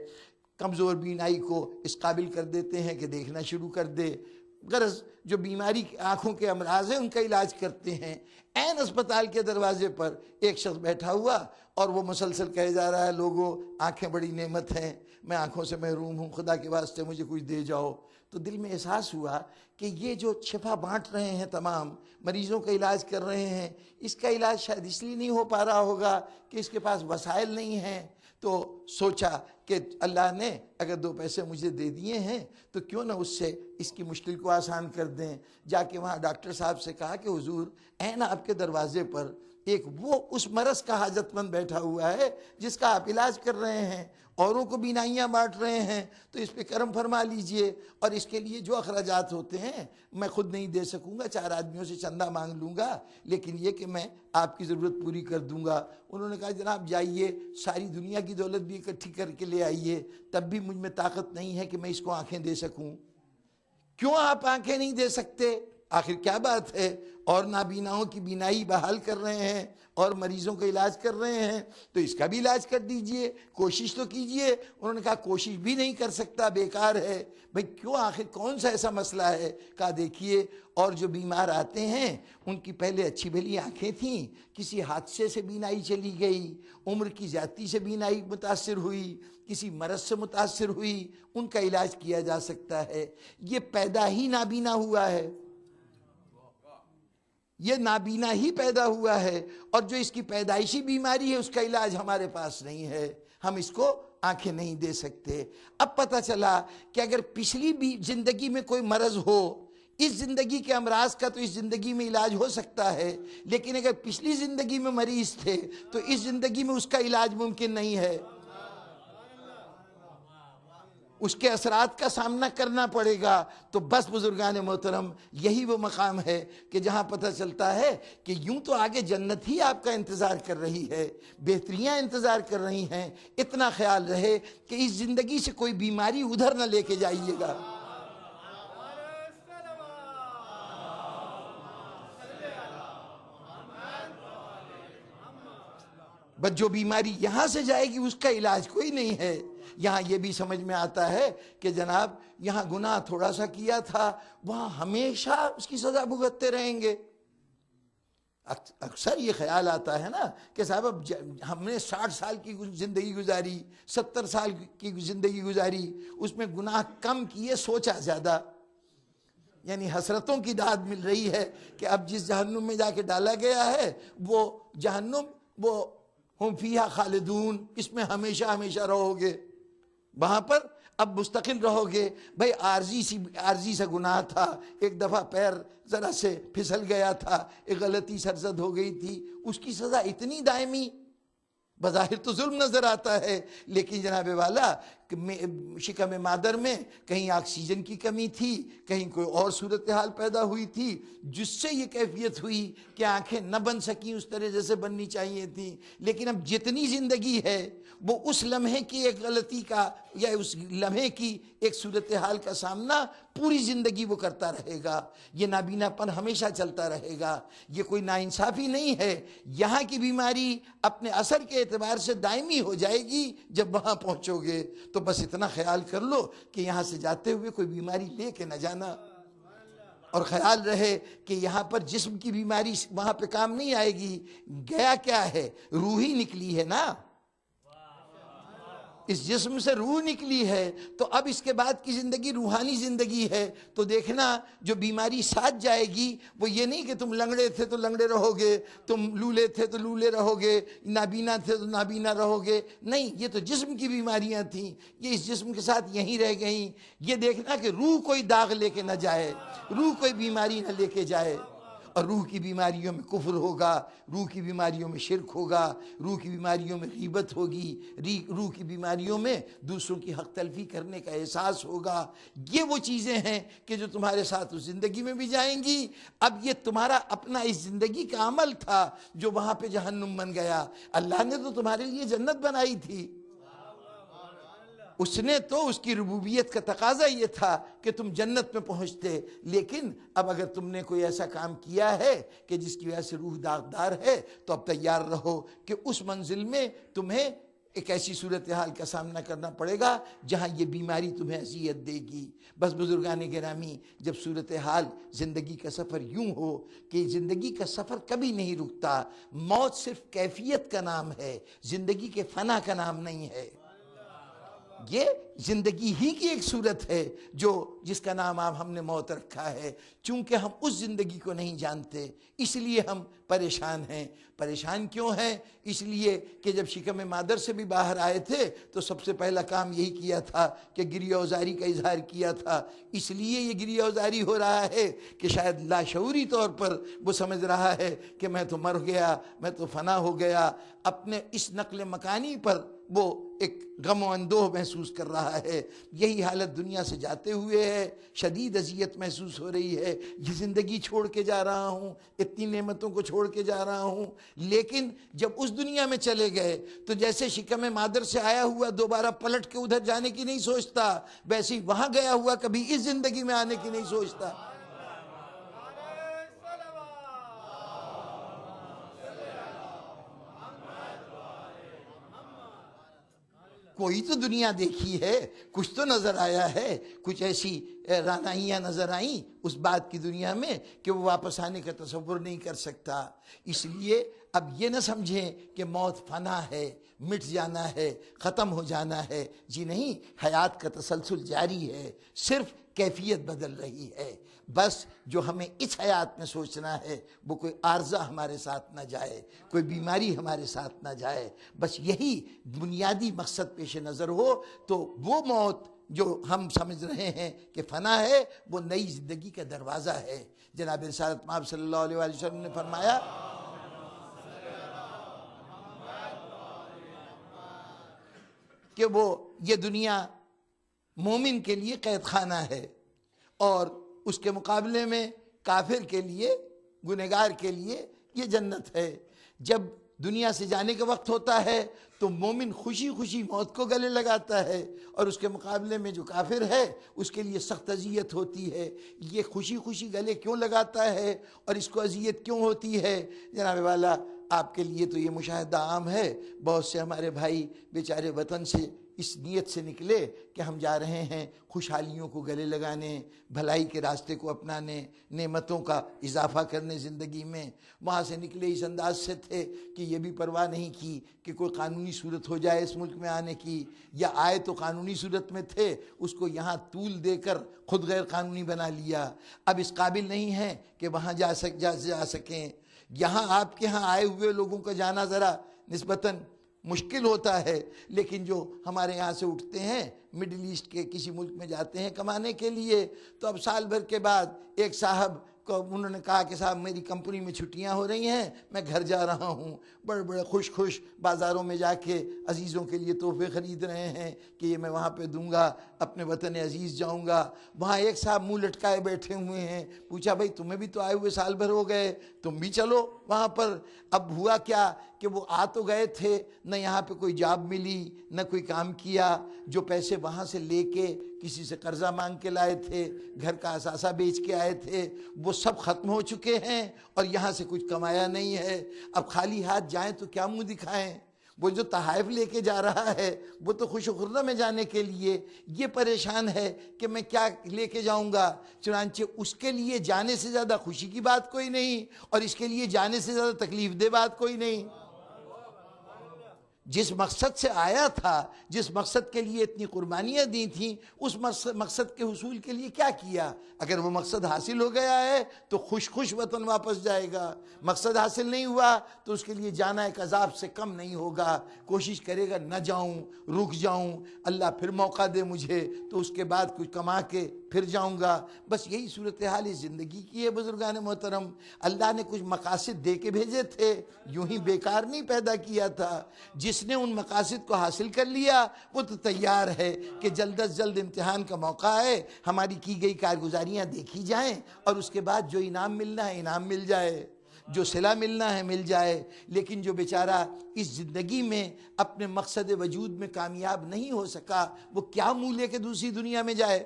کمزور بینائی کو اس قابل کر دیتے ہیں کہ دیکھنا شروع کر دے۔ غرض جو بیماری آنکھوں کے امراض ہیں ان کا علاج کرتے ہیں۔ عین اسپتال کے دروازے پر ایک شخص بیٹھا ہوا اور وہ مسلسل کہے جا رہا ہے، لوگوں آنکھیں بڑی نعمت ہیں، میں آنکھوں سے محروم ہوں، خدا کے واسطے مجھے کچھ دے جاؤ۔ تو دل میں احساس ہوا کہ یہ جو شفا بانٹ رہے ہیں، تمام مریضوں کا علاج کر رہے ہیں، اس کا علاج شاید اس لیے نہیں ہو پا رہا ہوگا کہ اس کے پاس وسائل نہیں ہیں۔ تو سوچا کہ اللہ نے اگر 2 پیسے مجھے دے دیے ہیں تو کیوں نہ اس سے اس کی مشکل کو آسان کر دیں۔ جا کے وہاں ڈاکٹر صاحب سے کہا کہ حضور عین آپ کے دروازے پر ایک وہ اس مرض کا حاجت مند بیٹھا ہوا ہے جس کا آپ علاج کر رہے ہیں، اوروں کو بینائیاں بانٹ رہے ہیں، تو اس پہ کرم فرما لیجئے، اور اس کے لیے جو اخراجات ہوتے ہیں میں خود نہیں دے سکوں گا، 4 آدمیوں سے چندہ مانگ لوں گا، لیکن یہ کہ میں آپ کی ضرورت پوری کر دوں گا۔ انہوں نے کہا جناب جائیے، ساری دنیا کی دولت بھی اکٹھی کر کے لے آئیے، تب بھی مجھ میں طاقت نہیں ہے کہ میں اس کو آنکھیں دے سکوں۔ کیوں آپ آنکھیں نہیں دے سکتے؟ آخر کیا بات ہے؟ اور نابیناؤں کی بینائی بحال کر رہے ہیں اور مریضوں کا علاج کر رہے ہیں، تو اس کا بھی علاج کر دیجئے، کوشش تو کیجئے۔ انہوں نے کہا کوشش بھی نہیں کر سکتا، بیکار ہے۔ بھئی کیوں، آخر کون سا ایسا مسئلہ ہے؟ کہا دیکھیے، اور جو بیمار آتے ہیں ان کی پہلے اچھی بھلی آنکھیں تھیں، کسی حادثے سے بینائی چلی گئی، عمر کی زیادتی سے بینائی متاثر ہوئی، کسی مرض سے متاثر ہوئی، ان کا علاج کیا جا سکتا ہے۔ یہ پیدا ہی نابینا ہوا ہے، یہ نابینا ہی پیدا ہوا ہے، اور جو اس کی پیدائشی بیماری ہے اس کا علاج ہمارے پاس نہیں ہے، ہم اس کو آنکھیں نہیں دے سکتے۔ اب پتہ چلا کہ اگر پچھلی بھی زندگی میں کوئی مرض ہو، اس زندگی کے امراض کا تو اس زندگی میں علاج ہو سکتا ہے، لیکن اگر پچھلی زندگی میں مریض تھے تو اس زندگی میں اس کا علاج ممکن نہیں ہے، اس کے اثرات کا سامنا کرنا پڑے گا۔ تو بس بزرگان محترم، یہی وہ مقام ہے کہ جہاں پتہ چلتا ہے کہ یوں تو آگے جنت ہی آپ کا انتظار کر رہی ہے، بہتریاں انتظار کر رہی ہیں، اتنا خیال رہے کہ اس زندگی سے کوئی بیماری ادھر نہ لے کے جائیے گا۔ بس جو بیماری یہاں سے جائے گی اس کا علاج کوئی نہیں ہے۔ یہاں یہ بھی سمجھ میں آتا ہے کہ جناب یہاں گناہ تھوڑا سا کیا تھا، وہاں ہمیشہ اس کی سزا بھگتتے رہیں گے۔ اکثر یہ خیال آتا ہے نا کہ صاحب اب ہم نے 60 سال کی زندگی گزاری، 70 سال کی زندگی گزاری، اس میں گناہ کم کیے، سوچا زیادہ، یعنی حسرتوں کی داد مل رہی ہے کہ اب جس جہنم میں جا کے ڈالا گیا ہے وہ جہنم، وہ ہم فیہا خالدون، اس میں ہمیشہ ہمیشہ رہو گے۔ وہاں پر اب مستقل رہو گے. بھائی عارضی سا گناہ تھا, ایک دفعہ پیر ذرا سے پھسل گیا تھا, ایک غلطی سرزد ہو گئی تھی, اس کی سزا اتنی دائمی, بظاہر تو ظلم نظر آتا ہے, لیکن جناب والا شکم مادر میں کہیں آکسیجن کی کمی تھی, کہیں کوئی اور صورتحال پیدا ہوئی تھی جس سے یہ کیفیت ہوئی کہ آنکھیں نہ بن سکیں اس طرح جیسے بننی چاہیے تھیں. لیکن اب جتنی زندگی ہے وہ اس لمحے کی ایک غلطی کا یا اس لمحے کی ایک صورتحال کا سامنا پوری زندگی وہ کرتا رہے گا. یہ نابینا پن ہمیشہ چلتا رہے گا. یہ کوئی ناانصافی نہیں ہے. یہاں کی بیماری اپنے اثر کے اعتبار سے دائمی ہو جائے گی جب وہاں پہنچو گے. تو بس اتنا خیال کر لو کہ یہاں سے جاتے ہوئے کوئی بیماری لے کے نہ جانا, اور خیال رہے کہ یہاں پر جسم کی بیماری وہاں پہ کام نہیں آئے گی. گیا کیا ہے؟ روح ہی نکلی ہے نا, اس جسم سے روح نکلی ہے. تو اب اس کے بعد کی زندگی روحانی زندگی ہے. تو دیکھنا جو بیماری ساتھ جائے گی وہ یہ نہیں کہ تم لنگڑے تھے تو لنگڑے رہو گے, تم لولے تھے تو لولے رہو گے, نابینا تھے تو نابینا رہو گے. نہیں, یہ تو جسم کی بیماریاں تھیں, یہ اس جسم کے ساتھ یہیں رہ گئیں. یہ دیکھنا کہ روح کوئی داغ لے کے نہ جائے, روح کوئی بیماری نہ لے کے جائے. اور روح کی بیماریوں میں کفر ہوگا, روح کی بیماریوں میں شرک ہوگا, روح کی بیماریوں میں غیبت ہوگی, روح کی بیماریوں میں دوسروں کی حق تلفی کرنے کا احساس ہوگا. یہ وہ چیزیں ہیں کہ جو تمہارے ساتھ اس زندگی میں بھی جائیں گی. اب یہ تمہارا اپنا اس زندگی کا عمل تھا جو وہاں پہ جہنم بن گیا. اللہ نے تو تمہارے لیے جنت بنائی تھی, اس نے تو اس کی ربوبیت کا تقاضا یہ تھا کہ تم جنت میں پہنچتے. لیکن اب اگر تم نے کوئی ایسا کام کیا ہے کہ جس کی وجہ سے روح داغدار ہے تو اب تیار رہو کہ اس منزل میں تمہیں ایک ایسی صورتحال کا سامنا کرنا پڑے گا جہاں یہ بیماری تمہیں اذیت دے گی. بس بزرگان گرامی, جب صورتحال زندگی کا سفر یوں ہو کہ زندگی کا سفر کبھی نہیں رکتا, موت صرف کیفیت کا نام ہے, زندگی کے فنا کا نام نہیں ہے. یہ زندگی ہی کی ایک صورت ہے جس کا نام ہم نے موت رکھا ہے. چونکہ ہم اس زندگی کو نہیں جانتے اس لیے ہم پریشان ہیں. پریشان کیوں ہیں؟ اس لیے کہ جب شکم مادر سے بھی باہر آئے تھے تو سب سے پہلا کام یہی کیا تھا کہ گریہ وزاری کا اظہار کیا تھا. اس لیے یہ گریہ وزاری ہو رہا ہے کہ شاید لاشعوری طور پر وہ سمجھ رہا ہے کہ میں تو مر گیا, میں تو فنا ہو گیا. اپنے اس نقل مکانی پر وہ ایک غم و اندوہ محسوس کر رہا ہے. یہی حالت دنیا سے جاتے ہوئے ہے. شدید اذیت محسوس ہو رہی ہے, یہ زندگی چھوڑ کے جا رہا ہوں, اتنی نعمتوں کو چھوڑ کے جا رہا ہوں. لیکن جب اس دنیا میں چلے گئے تو جیسے شکم مادر سے آیا ہوا دوبارہ پلٹ کے ادھر جانے کی نہیں سوچتا, ویسے ہی وہاں گیا ہوا کبھی اس زندگی میں آنے کی نہیں سوچتا. کوئی تو دنیا دیکھی ہے, کچھ تو نظر آیا ہے, کچھ ایسی رانائیاں نظر آئیں اس بات کی دنیا میں کہ وہ واپس آنے کا تصور نہیں کر سکتا. اس لیے اب یہ نہ سمجھیں کہ موت فنا ہے, مٹ جانا ہے, ختم ہو جانا ہے. جی نہیں, حیات کا تسلسل جاری ہے, صرف کیفیت بدل رہی ہے. بس جو ہمیں اس حیات میں سوچنا ہے وہ کوئی عارضہ ہمارے ساتھ نہ جائے, کوئی بیماری ہمارے ساتھ نہ جائے. بس یہی بنیادی مقصد پیش نظر ہو تو وہ موت جو ہم سمجھ رہے ہیں کہ فنا ہے وہ نئی زندگی کا دروازہ ہے. جناب رسالت مآب صلی اللہ علیہ وآلہ وسلم نے فرمایا کہ یہ دنیا مومن کے لیے قید خانہ ہے اور اس کے مقابلے میں کافر کے لیے, گنہگار کے لیے یہ جنت ہے. جب دنیا سے جانے کا وقت ہوتا ہے تو مومن خوشی خوشی موت کو گلے لگاتا ہے اور اس کے مقابلے میں جو کافر ہے اس کے لیے سخت اذیت ہوتی ہے. یہ خوشی خوشی گلے کیوں لگاتا ہے اور اس کو اذیت کیوں ہوتی ہے؟ جناب والا, آپ کے لیے تو یہ مشاہدہ عام ہے. بہت سے ہمارے بھائی بیچارے وطن سے اس نیت سے نکلے کہ ہم جا رہے ہیں خوشحالیوں کو گلے لگانے, بھلائی کے راستے کو اپنانے, نعمتوں کا اضافہ کرنے زندگی میں. وہاں سے نکلے اس انداز سے تھے کہ یہ بھی پرواہ نہیں کی کہ کوئی قانونی صورت ہو جائے اس ملک میں آنے کی, یا آئے تو قانونی صورت میں تھے, اس کو یہاں طول دے کر خود غیر قانونی بنا لیا. اب اس قابل نہیں ہیں کہ وہاں جا سکیں. یہاں آپ کے ہاں آئے ہوئے لوگوں کا جانا ذرا نسبتاً مشکل ہوتا ہے، لیکن جو ہمارے یہاں سے اٹھتے ہیں مڈل ایسٹ کے کسی ملک میں جاتے ہیں کمانے کے لیے، تو اب سال بھر کے بعد ایک صاحب کو انہوں نے کہا کہ صاحب میری کمپنی میں چھٹیاں ہو رہی ہیں، میں گھر جا رہا ہوں، بڑے بڑے خوش بازاروں میں جا کے عزیزوں کے لیے تحفے خرید رہے ہیں کہ یہ میں وہاں پہ دوں گا، اپنے وطن عزیز جاؤں گا۔ وہاں ایک صاحب منہ لٹکائے بیٹھے ہوئے ہیں، پوچھا بھائی تمہیں بھی تو آئے ہوئے سال بھر ہو گئے، تم بھی چلو وہاں پر۔ اب ہوا کیا کہ وہ آ تو گئے تھے، نہ یہاں پہ کوئی جاب ملی، نہ کوئی کام کیا، جو پیسے وہاں سے لے کے کسی سے قرضہ مانگ کے لائے تھے، گھر کا اثاثہ بیچ کے آئے تھے، وہ سب ختم ہو چکے ہیں اور یہاں سے کچھ کمایا نہیں ہے۔ اب خالی ہاتھ جائیں تو کیا منہ دکھائیں؟ وہ جو تحائف لے کے جا رہا ہے وہ تو خوش و خرم میں جانے کے لیے، یہ پریشان ہے کہ میں کیا لے کے جاؤں گا۔ چنانچہ اس کے لیے جانے سے زیادہ خوشی کی بات کوئی نہیں، اور اس کے لیے جانے سے زیادہ تکلیف دہ بات کوئی نہیں۔ جس مقصد سے آیا تھا، جس مقصد کے لیے اتنی قربانیاں دی تھیں، اس مقصد کے حصول کے لیے کیا کیا؟ اگر وہ مقصد حاصل ہو گیا ہے تو خوش وطن واپس جائے گا، مقصد حاصل نہیں ہوا تو اس کے لیے جانا ایک عذاب سے کم نہیں ہوگا، کوشش کرے گا نہ جاؤں، رک جاؤں، اللہ پھر موقع دے مجھے تو اس کے بعد کچھ کما کے پھر جاؤں گا۔ بس یہی صورتحال اس زندگی کی ہے بزرگان محترم۔ اللہ نے کچھ مقاصد دے کے بھیجے تھے، یوں ہی بیکار نہیں پیدا کیا تھا۔ جس نے ان مقاصد کو حاصل کر لیا وہ تو تیار ہے کہ جلد از جلد امتحان کا موقع ہے، ہماری کی گئی کارگزاریاں دیکھی جائیں اور اس کے بعد جو انعام ملنا ہے انعام مل جائے، جو صلہ ملنا ہے مل جائے۔ لیکن جو بیچارہ اس زندگی میں اپنے مقصد وجود میں کامیاب نہیں ہو سکا، وہ کیا منہ لے کے دوسری دنیا میں جائے؟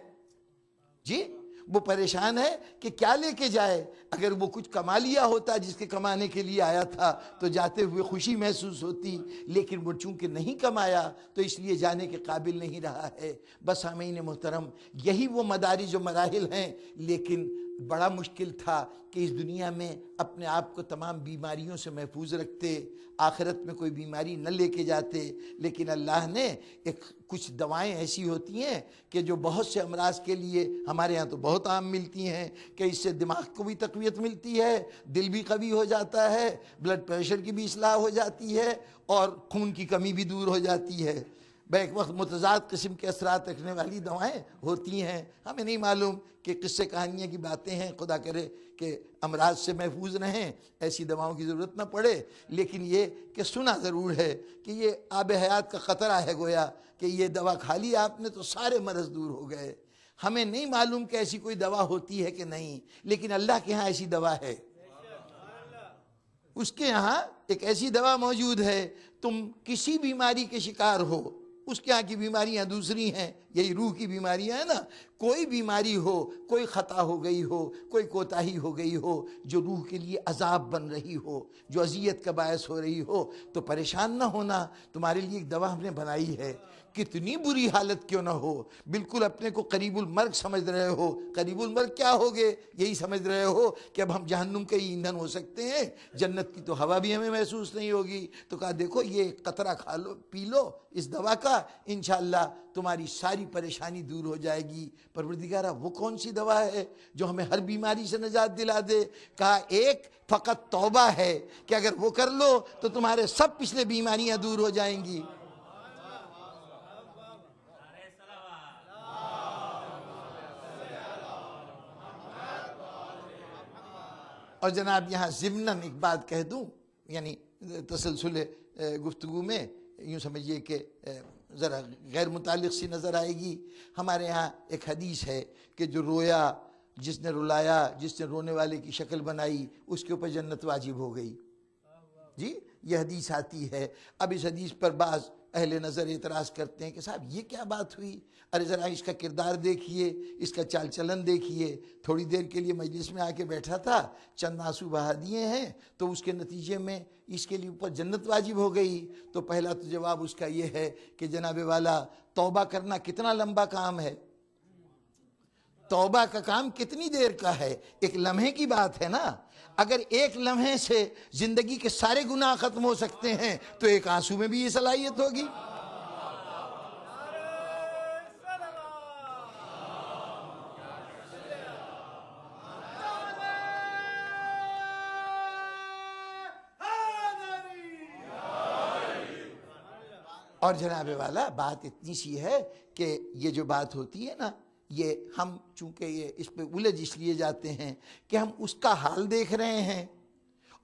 جی وہ پریشان ہے کہ کیا لے کے جائے۔ اگر وہ کچھ کما لیا ہوتا جس کے کمانے کے لیے آیا تھا تو جاتے ہوئے خوشی محسوس ہوتی، لیکن وہ چونکہ نہیں کمایا تو اس لیے جانے کے قابل نہیں رہا ہے۔ بس سامعین محترم، یہی وہ مدارج و مراحل ہیں، لیکن بڑا مشکل تھا کہ اس دنیا میں اپنے آپ کو تمام بیماریوں سے محفوظ رکھتے، آخرت میں کوئی بیماری نہ لے کے جاتے۔ لیکن اللہ نے کچھ دوائیں ایسی ہوتی ہیں کہ جو بہت سے امراض کے لیے ہمارے ہاں تو بہت عام ملتی ہیں، کہ اس سے دماغ کو بھی تقویت ملتی ہے، دل بھی قوی ہو جاتا ہے، بلڈ پریشر کی بھی اصلاح ہو جاتی ہے اور خون کی کمی بھی دور ہو جاتی ہے۔ بیک وقت متضاد قسم کے اثرات رکھنے والی دوائیں ہوتی ہیں، ہمیں نہیں معلوم کہ قصے کہانیاں کی باتیں ہیں، خدا کرے کہ امراض سے محفوظ رہیں، ایسی دواؤں کی ضرورت نہ پڑے۔ لیکن یہ کہ سنا ضرور ہے کہ یہ آب حیات کا قطرہ ہے، گویا کہ یہ دوا کھا لی آپ نے تو سارے مرض دور ہو گئے۔ ہمیں نہیں معلوم کہ ایسی کوئی دوا ہوتی ہے کہ نہیں، لیکن اللہ کے ہاں ایسی دوا ہے۔ اس کے ہاں ایک ایسی دوا موجود ہے، تم کسی بیماری کے شکار ہو، اس کے ہاں کی بیماریاں دوسری ہیں، یہی روح کی بیماریاں ہیں نا۔ کوئی بیماری ہو، کوئی خطا ہو گئی ہو، کوئی کوتاہی ہو گئی ہو جو روح کے لیے عذاب بن رہی ہو، جو اذیت کا باعث ہو رہی ہو، تو پریشان نہ ہونا، تمہارے لیے ایک دوا ہم نے بنائی ہے۔ کتنی بری حالت کیوں نہ ہو، بالکل اپنے کو قریب المرگ سمجھ رہے ہو، قریب المرگ کیا ہوگے، یہی سمجھ رہے ہو کہ اب ہم جہنم کے ایندھن ہو سکتے ہیں، جنت کی تو ہوا بھی ہمیں محسوس نہیں ہوگی، تو کہا دیکھو یہ قطرہ کھا لو، پی لو اس دوا کا، انشاءاللہ تمہاری ساری پریشانی دور ہو جائے گی۔ پروردگارہ وہ کون سی دوا ہے جو ہمیں ہر بیماری سے نجات دلا دے؟ کہا ایک فقط توبہ ہے کہ اگر وہ کر لو تو تمہارے سب پچھلے بیماریاں دور ہو جائیں گی۔ اور جناب یہاں ضمناً ایک بات کہہ دوں، یعنی تسلسل گفتگو میں یوں سمجھیے کہ ذرا غیر متعلق سی نظر آئے گی۔ ہمارے ہاں ایک حدیث ہے کہ جو رویا، جس نے رلایا، جس نے رونے والے کی شکل بنائی، اس کے اوپر جنت واجب ہو گئی۔ جی یہ حدیث آتی ہے۔ اب اس حدیث پر بعض اہل نظر اعتراض کرتے ہیں کہ صاحب یہ کیا بات ہوئی، ارے ذرا اس کا کردار دیکھیے، اس کا چال چلن دیکھیے، تھوڑی دیر کے لیے مجلس میں آ کے بیٹھا تھا، چند آنسو بہا دیے ہیں تو اس کے نتیجے میں اس کے لیے اوپر جنت واجب ہو گئی۔ تو پہلا تو جواب اس کا یہ ہے کہ جناب والا توبہ کرنا کتنا لمبا کام ہے، توبہ کا کام کتنی دیر کا ہے، ایک لمحے کی بات ہے نا۔ اگر ایک لمحے سے زندگی کے سارے گناہ ختم ہو سکتے ہیں تو ایک آنسو میں بھی یہ صلاحیت ہوگی۔ اور جناب والا بات اتنی سی ہے کہ یہ جو بات ہوتی ہے نا، یہ ہم چونکہ یہ اس پہ الجھ اس لیے جاتے ہیں کہ ہم اس کا حال دیکھ رہے ہیں،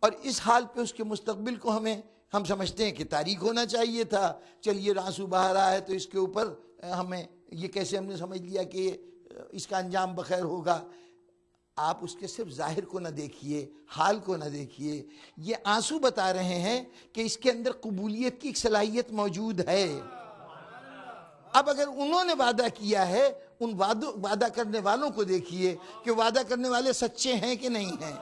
اور اس حال پہ اس کے مستقبل کو ہم سمجھتے ہیں کہ تاریخ ہونا چاہیے تھا، چلیے آنسو بہا رہا ہے تو اس کے اوپر ہمیں یہ کیسے ہم نے سمجھ لیا کہ اس کا انجام بخیر ہوگا۔ آپ اس کے صرف ظاہر کو نہ دیکھیے، حال کو نہ دیکھیے، یہ آنسو بتا رہے ہیں کہ اس کے اندر قبولیت کی ایک صلاحیت موجود ہے۔ اب اگر انہوں نے وعدہ کیا ہے، ان وعدہ کرنے والوں کو دیکھیے کہ وعدہ کرنے والے سچے ہیں کہ نہیں ہیں۔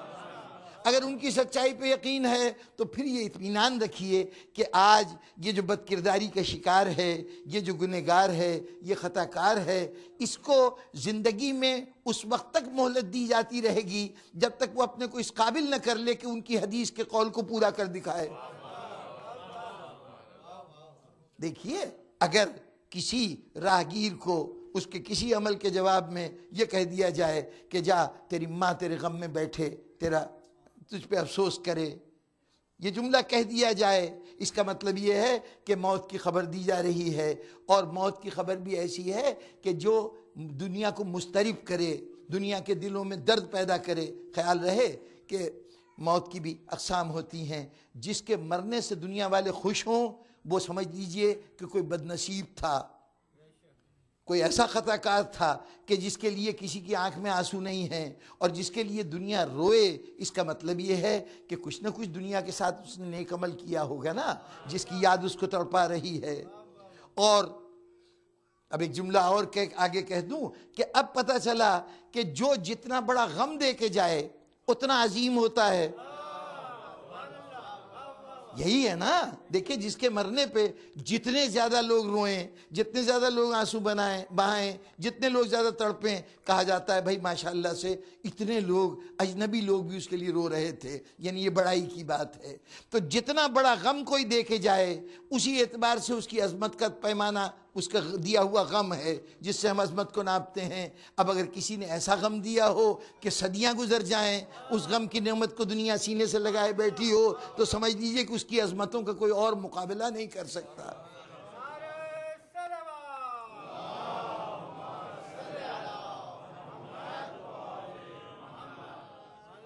اگر ان کی سچائی پہ یقین ہے تو پھر یہ اطمینان رکھیے کہ آج یہ جو بد کرداری کا شکار ہے، یہ جو گنہگار ہے، یہ خطا کار ہے، اس کو زندگی میں اس وقت تک مہلت دی جاتی رہے گی جب تک وہ اپنے کو اس قابل نہ کر لے کہ ان کی حدیث کے قول کو پورا کر دکھائے۔ دیکھیے، اگر کسی راہگیر کو اس کے کسی عمل کے جواب میں یہ کہہ دیا جائے کہ جا تیری ماں تیرے غم میں بیٹھے، تجھ پہ افسوس کرے، یہ جملہ کہہ دیا جائے، اس کا مطلب یہ ہے کہ موت کی خبر دی جا رہی ہے، اور موت کی خبر بھی ایسی ہے کہ جو دنیا کو مضطرب کرے، دنیا کے دلوں میں درد پیدا کرے۔ خیال رہے کہ موت کی بھی اقسام ہوتی ہیں، جس کے مرنے سے دنیا والے خوش ہوں وہ سمجھ لیجئے کہ کوئی بد نصیب تھا، کوئی ایسا خطا کار تھا کہ جس کے لیے کسی کی آنکھ میں آنسو نہیں ہیں، اور جس کے لیے دنیا روئے، اس کا مطلب یہ ہے کہ کچھ نہ کچھ دنیا کے ساتھ اس نے نیک عمل کیا ہوگا نا، جس کی یاد اس کو تڑپا رہی ہے۔ اور اب ایک جملہ اور آگے کہہ دوں کہ اب پتہ چلا کہ جو جتنا بڑا غم دے کے جائے اتنا عظیم ہوتا ہے۔ یہی ہے نا، دیکھیں جس کے مرنے پہ جتنے زیادہ لوگ روئیں، جتنے زیادہ لوگ آنسو بہائیں، جتنے لوگ زیادہ تڑپیں، کہا جاتا ہے بھائی ماشاءاللہ سے اتنے لوگ، اجنبی لوگ بھی اس کے لیے رو رہے تھے، یعنی یہ بڑائی کی بات ہے۔ تو جتنا بڑا غم کوئی دے کے جائے، اسی اعتبار سے اس کی عظمت کا پیمانہ اس کا دیا ہوا غم ہے جس سے ہم عظمت کو ناپتے ہیں۔ اب اگر کسی نے ایسا غم دیا ہو کہ صدیاں گزر جائیں، اس غم کی نعمت کو دنیا سینے سے لگائے بیٹھی ہو، تو سمجھ لیجئے کہ اس کی عظمتوں کا کوئی اور مقابلہ نہیں کر سکتا۔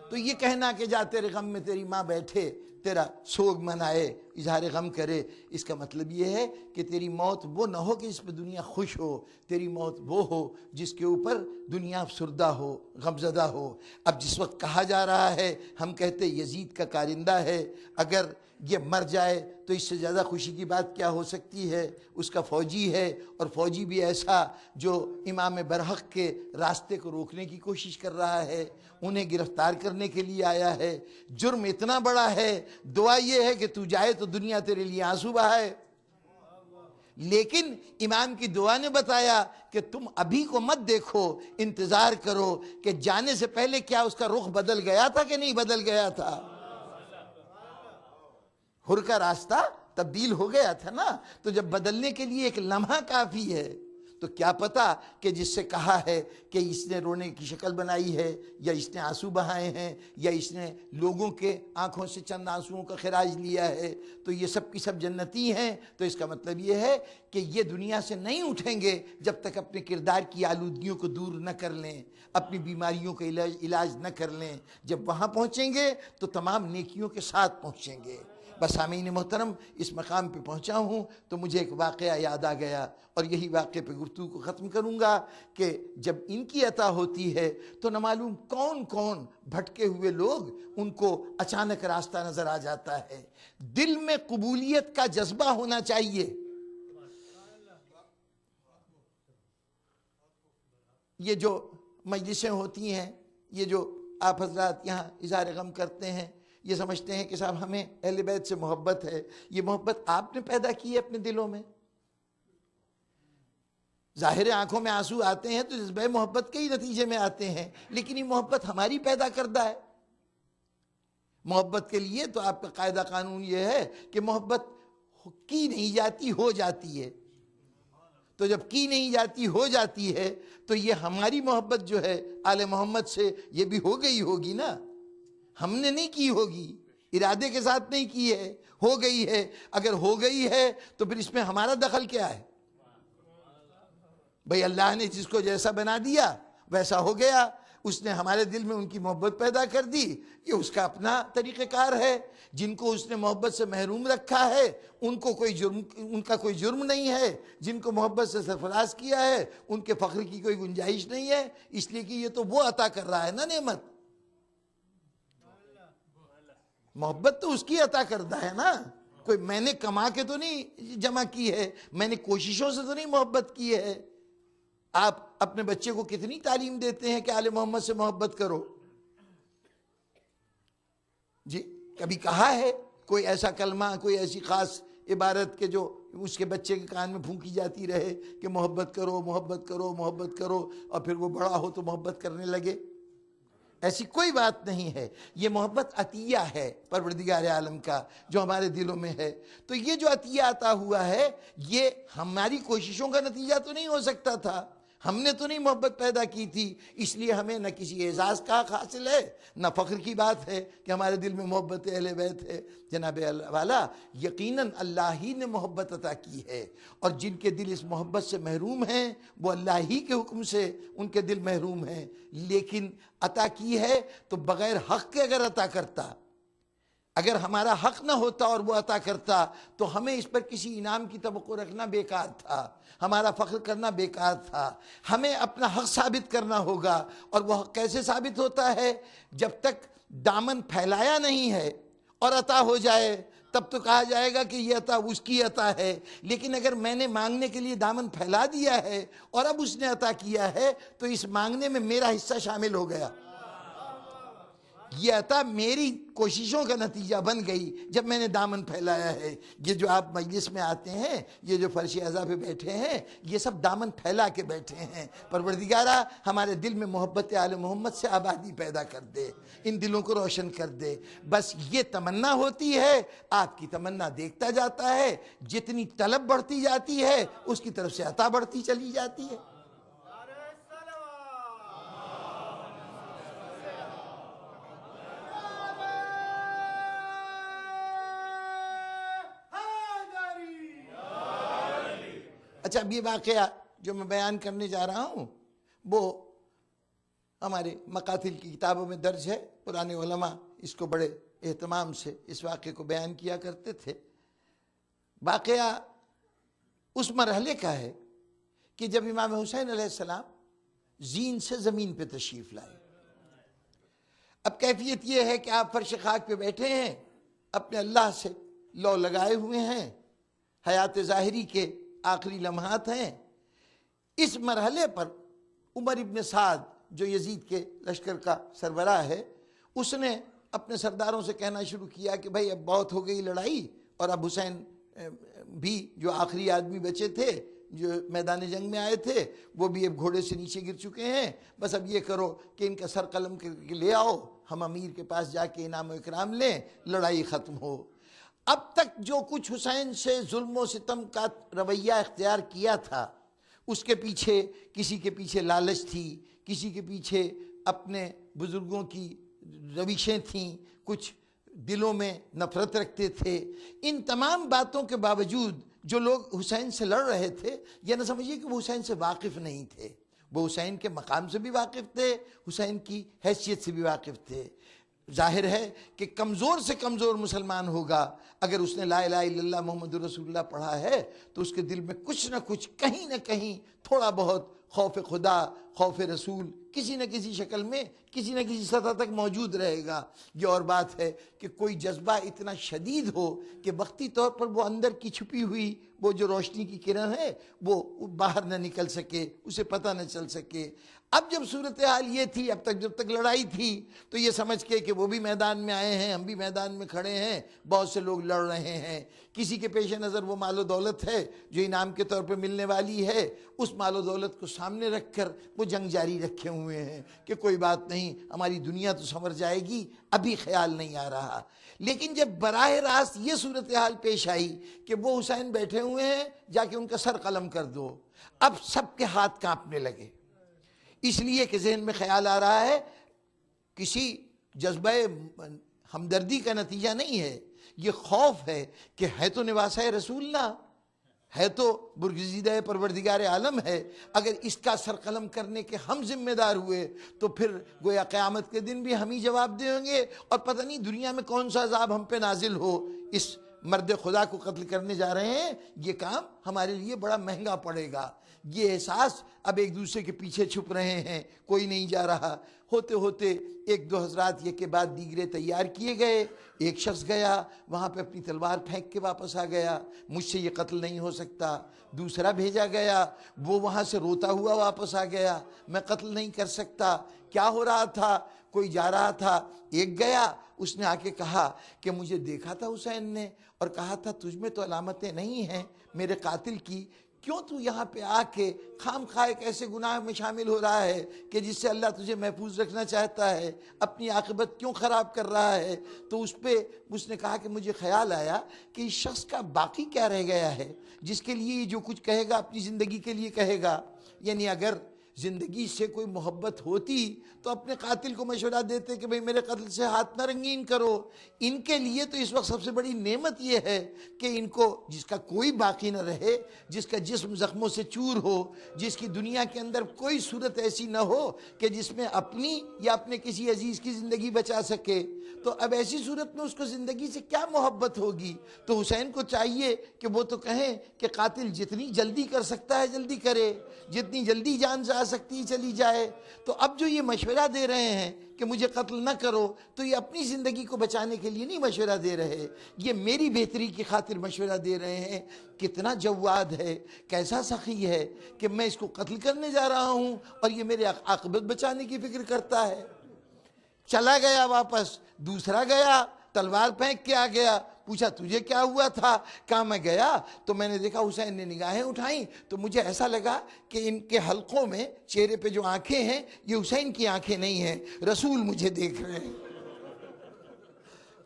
تو یہ کہنا کہ جا تیرے غم میں تیری ماں بیٹھے، تیرا سوگ منائے، اظہار غم کرے، اس کا مطلب یہ ہے کہ تیری موت وہ نہ ہو کہ جس پہ دنیا خوش ہو، تیری موت وہ ہو جس کے اوپر دنیا افسردہ ہو، غمزدہ ہو۔ اب جس وقت کہا جا رہا ہے، ہم کہتے یزید کا کارندہ ہے، اگر یہ مر جائے تو اس سے زیادہ خوشی کی بات کیا ہو سکتی ہے؟ اس کا فوجی ہے، اور فوجی بھی ایسا جو امام برحق کے راستے کو روکنے کی کوشش کر رہا ہے، انہیں گرفتار کرنے کے لیے آیا ہے۔ جرم اتنا بڑا ہے، دعا یہ ہے کہ تو جائے تو دنیا تیرے لیے آنسو بہائے۔ لیکن امام کی دعا نے بتایا کہ تم ابھی کو مت دیکھو، انتظار کرو کہ جانے سے پہلے کیا اس کا رخ بدل گیا تھا کہ نہیں بدل گیا تھا۔ ہر کا راستہ تبدیل ہو گیا تھا نا، تو جب بدلنے کے لیے ایک لمحہ کافی ہے، تو کیا پتا کہ جس سے کہا ہے کہ اس نے رونے کی شکل بنائی ہے، یا اس نے آنسو بہائے ہیں، یا اس نے لوگوں کے آنکھوں سے چند آنسوؤں کا خراج لیا ہے، تو یہ سب کی سب جنتی ہیں۔ تو اس کا مطلب یہ ہے کہ یہ دنیا سے نہیں اٹھیں گے جب تک اپنے کردار کی آلودگیوں کو دور نہ کر لیں، اپنی بیماریوں کا علاج نہ کر لیں۔ جب وہاں پہنچیں گے تو تمام نیکیوں کے ساتھ پہنچیں گے۔ بس سامعین محترم، اس مقام پہ پہنچا ہوں تو مجھے ایک واقعہ یاد آ گیا، اور یہی واقعے پہ گفتگو کو ختم کروں گا کہ جب ان کی عطا ہوتی ہے تو نہ معلوم کون کون بھٹکے ہوئے لوگ ان کو اچانک راستہ نظر آ جاتا ہے۔ دل میں قبولیت کا جذبہ ہونا چاہیے۔ یہ جو مجلسیں ہوتی ہیں، یہ جو آپ حضرات یہاں اظہار غم کرتے ہیں، یہ سمجھتے ہیں کہ صاحب ہمیں اہل بیت سے محبت ہے۔ یہ محبت آپ نے پیدا کی ہے اپنے دلوں میں۔ ظاہر آنکھوں میں آنسو آتے ہیں تو جذبہ محبت کے ہی نتیجے میں آتے ہیں، لیکن یہ محبت ہماری پیدا کردہ ہے۔ محبت کے لیے تو آپ کا قاعدہ قانون یہ ہے کہ محبت کی نہیں جاتی، ہو جاتی ہے۔ تو جب کی نہیں جاتی، ہو جاتی ہے، تو یہ ہماری محبت جو ہے آل محمد سے، یہ بھی ہو گئی ہوگی نا، ہم نے نہیں کی ہوگی۔ ارادے کے ساتھ نہیں کی ہے، ہو گئی ہے۔ اگر ہو گئی ہے تو پھر اس میں ہمارا دخل کیا ہے؟ بھئی اللہ نے جس کو جیسا بنا دیا ویسا ہو گیا، اس نے ہمارے دل میں ان کی محبت پیدا کر دی، یہ اس کا اپنا طریقہ کار ہے۔ جن کو اس نے محبت سے محروم رکھا ہے ان کا کوئی جرم نہیں ہے، جن کو محبت سے سرفراز کیا ہے ان کے فخر کی کوئی گنجائش نہیں ہے، اس لیے کہ یہ تو وہ عطا کر رہا ہے نا نعمت، محبت تو اس کی عطا کردہ ہے نا، کوئی میں نے کما کے تو نہیں جمع کی ہے، میں نے کوششوں سے تو نہیں محبت کی ہے۔ آپ اپنے بچے کو کتنی تعلیم دیتے ہیں کہ آل محمد سے محبت کرو؟ جی کبھی کہا ہے کوئی ایسا کلمہ، کوئی ایسی خاص عبارت کہ جو اس کے بچے کے کان میں پھونکی جاتی رہے کہ محبت کرو محبت کرو محبت کرو، اور پھر وہ بڑا ہو تو محبت کرنے لگے؟ ایسی کوئی بات نہیں ہے۔ یہ محبت عطیہ ہے پروردگار عالم کا جو ہمارے دلوں میں ہے۔ تو یہ جو عطیہ عطا ہوا ہے یہ ہماری کوششوں کا نتیجہ تو نہیں ہو سکتا تھا، ہم نے تو نہیں محبت پیدا کی تھی، اس لیے ہمیں نہ کسی اعزاز کا حق حاصل ہے نہ فخر کی بات ہے کہ ہمارے دل میں محبت اہل بیت ہے۔ جناب اللہ والا، یقیناً اللہ ہی نے محبت عطا کی ہے، اور جن کے دل اس محبت سے محروم ہیں وہ اللہ ہی کے حکم سے ان کے دل محروم ہیں، لیکن عطا کی ہے تو بغیر حق کے اگر عطا کرتا، اگر ہمارا حق نہ ہوتا اور وہ عطا کرتا تو ہمیں اس پر کسی انعام کی توقع رکھنا بیکار تھا، ہمارا فخر کرنا بیکار تھا۔ ہمیں اپنا حق ثابت کرنا ہوگا، اور وہ حق کیسے ثابت ہوتا ہے؟ جب تک دامن پھیلایا نہیں ہے اور عطا ہو جائے تب تو کہا جائے گا کہ یہ عطا اس کی عطا ہے، لیکن اگر میں نے مانگنے کے لیے دامن پھیلا دیا ہے اور اب اس نے عطا کیا ہے تو اس مانگنے میں میرا حصہ شامل ہو گیا، یہ عطا میری کوششوں کا نتیجہ بن گئی جب میں نے دامن پھیلایا ہے۔ یہ جو آپ مجلس میں آتے ہیں، یہ جو فرش اعضا پہ بیٹھے ہیں، یہ سب دامن پھیلا کے بیٹھے ہیں۔ پروردگارہ ہمارے دل میں محبت آل محمد سے آبادی پیدا کر دے، ان دلوں کو روشن کر دے، بس یہ تمنا ہوتی ہے۔ آپ کی تمنا دیکھتا جاتا ہے، جتنی طلب بڑھتی جاتی ہے اس کی طرف سے عطا بڑھتی چلی جاتی ہے۔ اچھا اب یہ واقعہ جو میں بیان کرنے جا رہا ہوں وہ ہمارے مقاتل کی کتابوں میں درج ہے۔ پرانے علماء اس کو بڑے اہتمام سے اس واقعے کو بیان کیا کرتے تھے۔ واقعہ اس مرحلے کا ہے کہ جب امام حسین علیہ السلام زین سے زمین پہ تشریف لائے۔ اب کیفیت یہ ہے کہ آپ فرش خاک پہ بیٹھے ہیں، اپنے اللہ سے لو لگائے ہوئے ہیں، حیات ظاہری کے آخری لمحات ہیں۔ اس مرحلے پر عمر ابن سعد جو یزید کے لشکر کا سربراہ ہے، اس نے اپنے سرداروں سے کہنا شروع کیا کہ بھائی اب بہت ہو گئی لڑائی، اور اب حسین بھی جو آخری آدمی بچے تھے جو میدان جنگ میں آئے تھے وہ بھی اب گھوڑے سے نیچے گر چکے ہیں، بس اب یہ کرو کہ ان کا سر قلم کر کے لے آؤ، ہم امیر کے پاس جا کے انعام و اکرام لیں، لڑائی ختم ہو۔ اب تک جو کچھ حسین سے ظلم و ستم کا رویہ اختیار کیا تھا، اس کے پیچھے کسی کے پیچھے لالچ تھی، کسی کے پیچھے اپنے بزرگوں کی روشیں تھیں، کچھ دلوں میں نفرت رکھتے تھے۔ ان تمام باتوں کے باوجود جو لوگ حسین سے لڑ رہے تھے، یہ نہ سمجھیے کہ وہ حسین سے واقف نہیں تھے، وہ حسین کے مقام سے بھی واقف تھے، حسین کی حیثیت سے بھی واقف تھے۔ ظاہر ہے کہ کمزور سے کمزور مسلمان ہوگا، اگر اس نے لا الہ الا اللہ محمد رسول اللہ پڑھا ہے تو اس کے دل میں کچھ نہ کچھ کہیں نہ کہیں تھوڑا بہت خوف خدا، خوف رسول کسی نہ کسی شکل میں کسی نہ کسی سطح تک موجود رہے گا۔ یہ اور بات ہے کہ کوئی جذبہ اتنا شدید ہو کہ وقتی طور پر وہ اندر کی چھپی ہوئی وہ جو روشنی کی کرن ہے وہ باہر نہ نکل سکے، اسے پتہ نہ چل سکے۔ اب جب صورتحال یہ تھی، اب تک جب تک لڑائی تھی تو یہ سمجھ کے وہ بھی میدان میں آئے ہیں، ہم بھی میدان میں کھڑے ہیں، بہت سے لوگ لڑ رہے ہیں، کسی کے پیش نظر وہ مال و دولت ہے جو انعام کے طور پہ ملنے والی ہے، اس مال و دولت کو سامنے رکھ کر وہ جنگ جاری رکھے ہوئے ہیں کہ کوئی بات نہیں، ہماری دنیا تو سنور جائے گی، ابھی خیال نہیں آ رہا۔ لیکن جب براہ راست یہ صورتحال پیش آئی کہ وہ حسین بیٹھے ہوئے ہیں، جا کے ان کا سر قلم کر دو، اب سب کے ہاتھ کانپنے لگے، اس لیے کہ ذہن میں خیال آ رہا ہے کسی جذبہ ہمدردی کا نتیجہ نہیں ہے، یہ خوف ہے کہ ہے تو نواسہ رسول نہ، ہے تو برگزیدہ پروردگار عالم ہے، اگر اس کا سر قلم کرنے کے ہم ذمہ دار ہوئے تو پھر گویا قیامت کے دن بھی ہم ہی جواب دیں گے، اور پتہ نہیں دنیا میں کون سا عذاب ہم پہ نازل ہو۔ اس مرد خدا کو قتل کرنے جا رہے ہیں، یہ کام ہمارے لیے بڑا مہنگا پڑے گا۔ یہ احساس اب ایک دوسرے کے پیچھے چھپ رہے ہیں، کوئی نہیں جا رہا۔ ہوتے ہوتے ایک دو حضرات یہ کے بعد دیگرے تیار کیے گئے، ایک شخص گیا وہاں پہ اپنی تلوار پھینک کے واپس آ گیا، مجھ سے یہ قتل نہیں ہو سکتا۔ دوسرا بھیجا گیا، وہ وہاں سے روتا ہوا واپس آ گیا، میں قتل نہیں کر سکتا۔ کیا ہو رہا تھا؟ کوئی جا رہا تھا، ایک گیا، اس نے آ کے کہا کہ مجھے دیکھا تھا حسین نے اور کہا تھا تجھ میں تو علامتیں نہیں ہیں میرے قاتل کی، کیوں تو یہاں پہ آ کے خام خواہ ایک ایسے گناہ میں شامل ہو رہا ہے کہ جس سے اللہ تجھے محفوظ رکھنا چاہتا ہے، اپنی عاقبت کیوں خراب کر رہا ہے؟ تو اس نے کہا کہ مجھے خیال آیا کہ اس شخص کا باقی کیا رہ گیا ہے جس کے لیے جو کچھ کہے گا اپنی زندگی کے لیے کہے گا۔ یعنی اگر زندگی سے کوئی محبت ہوتی تو اپنے قاتل کو مشورہ دیتے کہ بھئی میرے قتل سے ہاتھ نہ رنگین کرو۔ ان کے لیے تو اس وقت سب سے بڑی نعمت یہ ہے کہ ان کو، جس کا کوئی باقی نہ رہے، جس کا جسم زخموں سے چور ہو، جس کی دنیا کے اندر کوئی صورت ایسی نہ ہو کہ جس میں اپنی یا اپنے کسی عزیز کی زندگی بچا سکے، تو اب ایسی صورت میں اس کو زندگی سے کیا محبت ہوگی؟ تو حسین کو چاہیے کہ وہ تو کہیں کہ قاتل جتنی جلدی کر سکتا ہے جلدی کرے، جتنی جلدی جان جا سکتی ہے چلی جائے۔ تو اب جو یہ مشورہ دے رہے ہیں کہ مجھے قتل نہ کرو، تو یہ اپنی زندگی کو بچانے کے لیے نہیں مشورہ دے رہے، یہ میری بہتری کی خاطر مشورہ دے رہے ہیں۔ کتنا جواد ہے، کیسا سخی ہے کہ میں اس کو قتل کرنے جا رہا ہوں اور یہ میرے عاقبت بچانے کی فکر کرتا ہے۔ چلا گیا واپس، دوسرا گیا تلوار پھینک کے آ گیا، پوچھا تجھے کیا ہوا تھا؟ کہا میں گیا تو میں نے دیکھا حسین نے نگاہیں اٹھائیں تو مجھے ایسا لگا کہ ان کے حلقوں میں چہرے پہ جو آنکھیں ہیں یہ حسین کی آنکھیں نہیں ہیں، رسول مجھے دیکھ رہے ہیں۔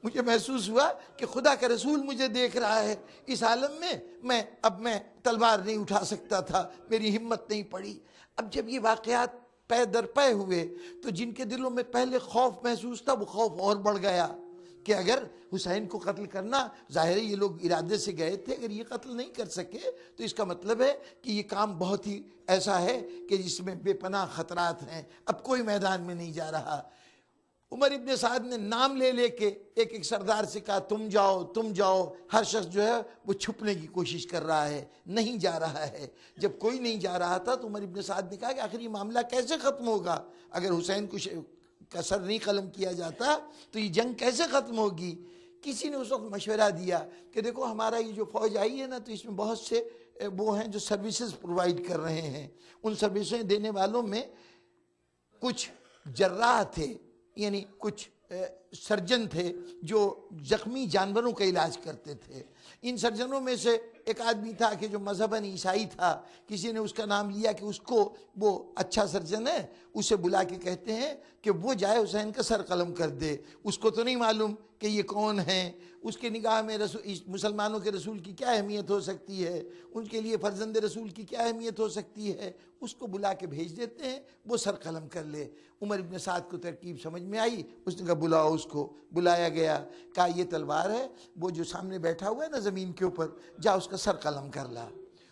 مجھے محسوس ہوا کہ خدا کا رسول مجھے دیکھ رہا ہے۔ اس عالم میں اب میں تلوار نہیں اٹھا سکتا تھا، میری ہمت نہیں پڑی۔ اب جب یہ واقعات پے در پے ہوئے تو جن کے دلوں میں پہلے خوف محسوس تھا وہ خوف اور بڑھ گیا کہ اگر حسین کو قتل کرنا، ظاہر ہے یہ لوگ ارادے سے گئے تھے، اگر یہ قتل نہیں کر سکے تو اس کا مطلب ہے کہ یہ کام بہت ہی ایسا ہے کہ جس میں بے پناہ خطرات ہیں، اب کوئی میدان میں نہیں جا رہا۔ عمر ابن سعد نے نام لے لے کے ایک سردار سے کہا تم جاؤ تم جاؤ، ہر شخص جو ہے وہ چھپنے کی کوشش کر رہا ہے، نہیں جا رہا ہے۔ جب کوئی نہیں جا رہا تھا تو عمر ابن سعد نے کہا کہ آخر یہ معاملہ کیسے ختم ہوگا؟ اگر حسین کا سر نہیں قلم کیا جاتا تو یہ جنگ کیسے ختم ہوگی؟ کسی نے اس وقت مشورہ دیا کہ دیکھو ہمارا یہ جو فوج آئی ہے نا تو اس میں بہت سے وہ ہیں جو سروسز پرووائڈ کر رہے ہیں، ان سروسیں دینے والوں میں کچھ جراح تھے، یعنی کچھ سرجن تھے جو زخمی جانوروں کا علاج کرتے تھے۔ ان سرجنوں میں سے ایک آدمی تھا کہ جو مذہباً عیسائی تھا، کسی نے اس کا نام لیا کہ اس کو، وہ اچھا سرجن ہے، اسے بلا کے کہتے ہیں کہ وہ جائے حسین کا سر قلم کر دے۔ اس کو تو نہیں معلوم کہ یہ کون ہیں، اس کے نگاہ میں مسلمانوں کے رسول کی کیا اہمیت ہو سکتی ہے، ان کے لیے فرزند رسول کی کیا اہمیت ہو سکتی ہے، اس کو بلا کے بھیج دیتے ہیں وہ سر قلم کر لے۔ عمر ابن سعد کو ترکیب سمجھ میں آئی، اس نے کہا بلاؤ اس کو۔ بلایا گیا، کہا یہ تلوار ہے، وہ جو سامنے بیٹھا ہوا ہے نا زمین کے اوپر، جا اس کا سر قلم کر لا۔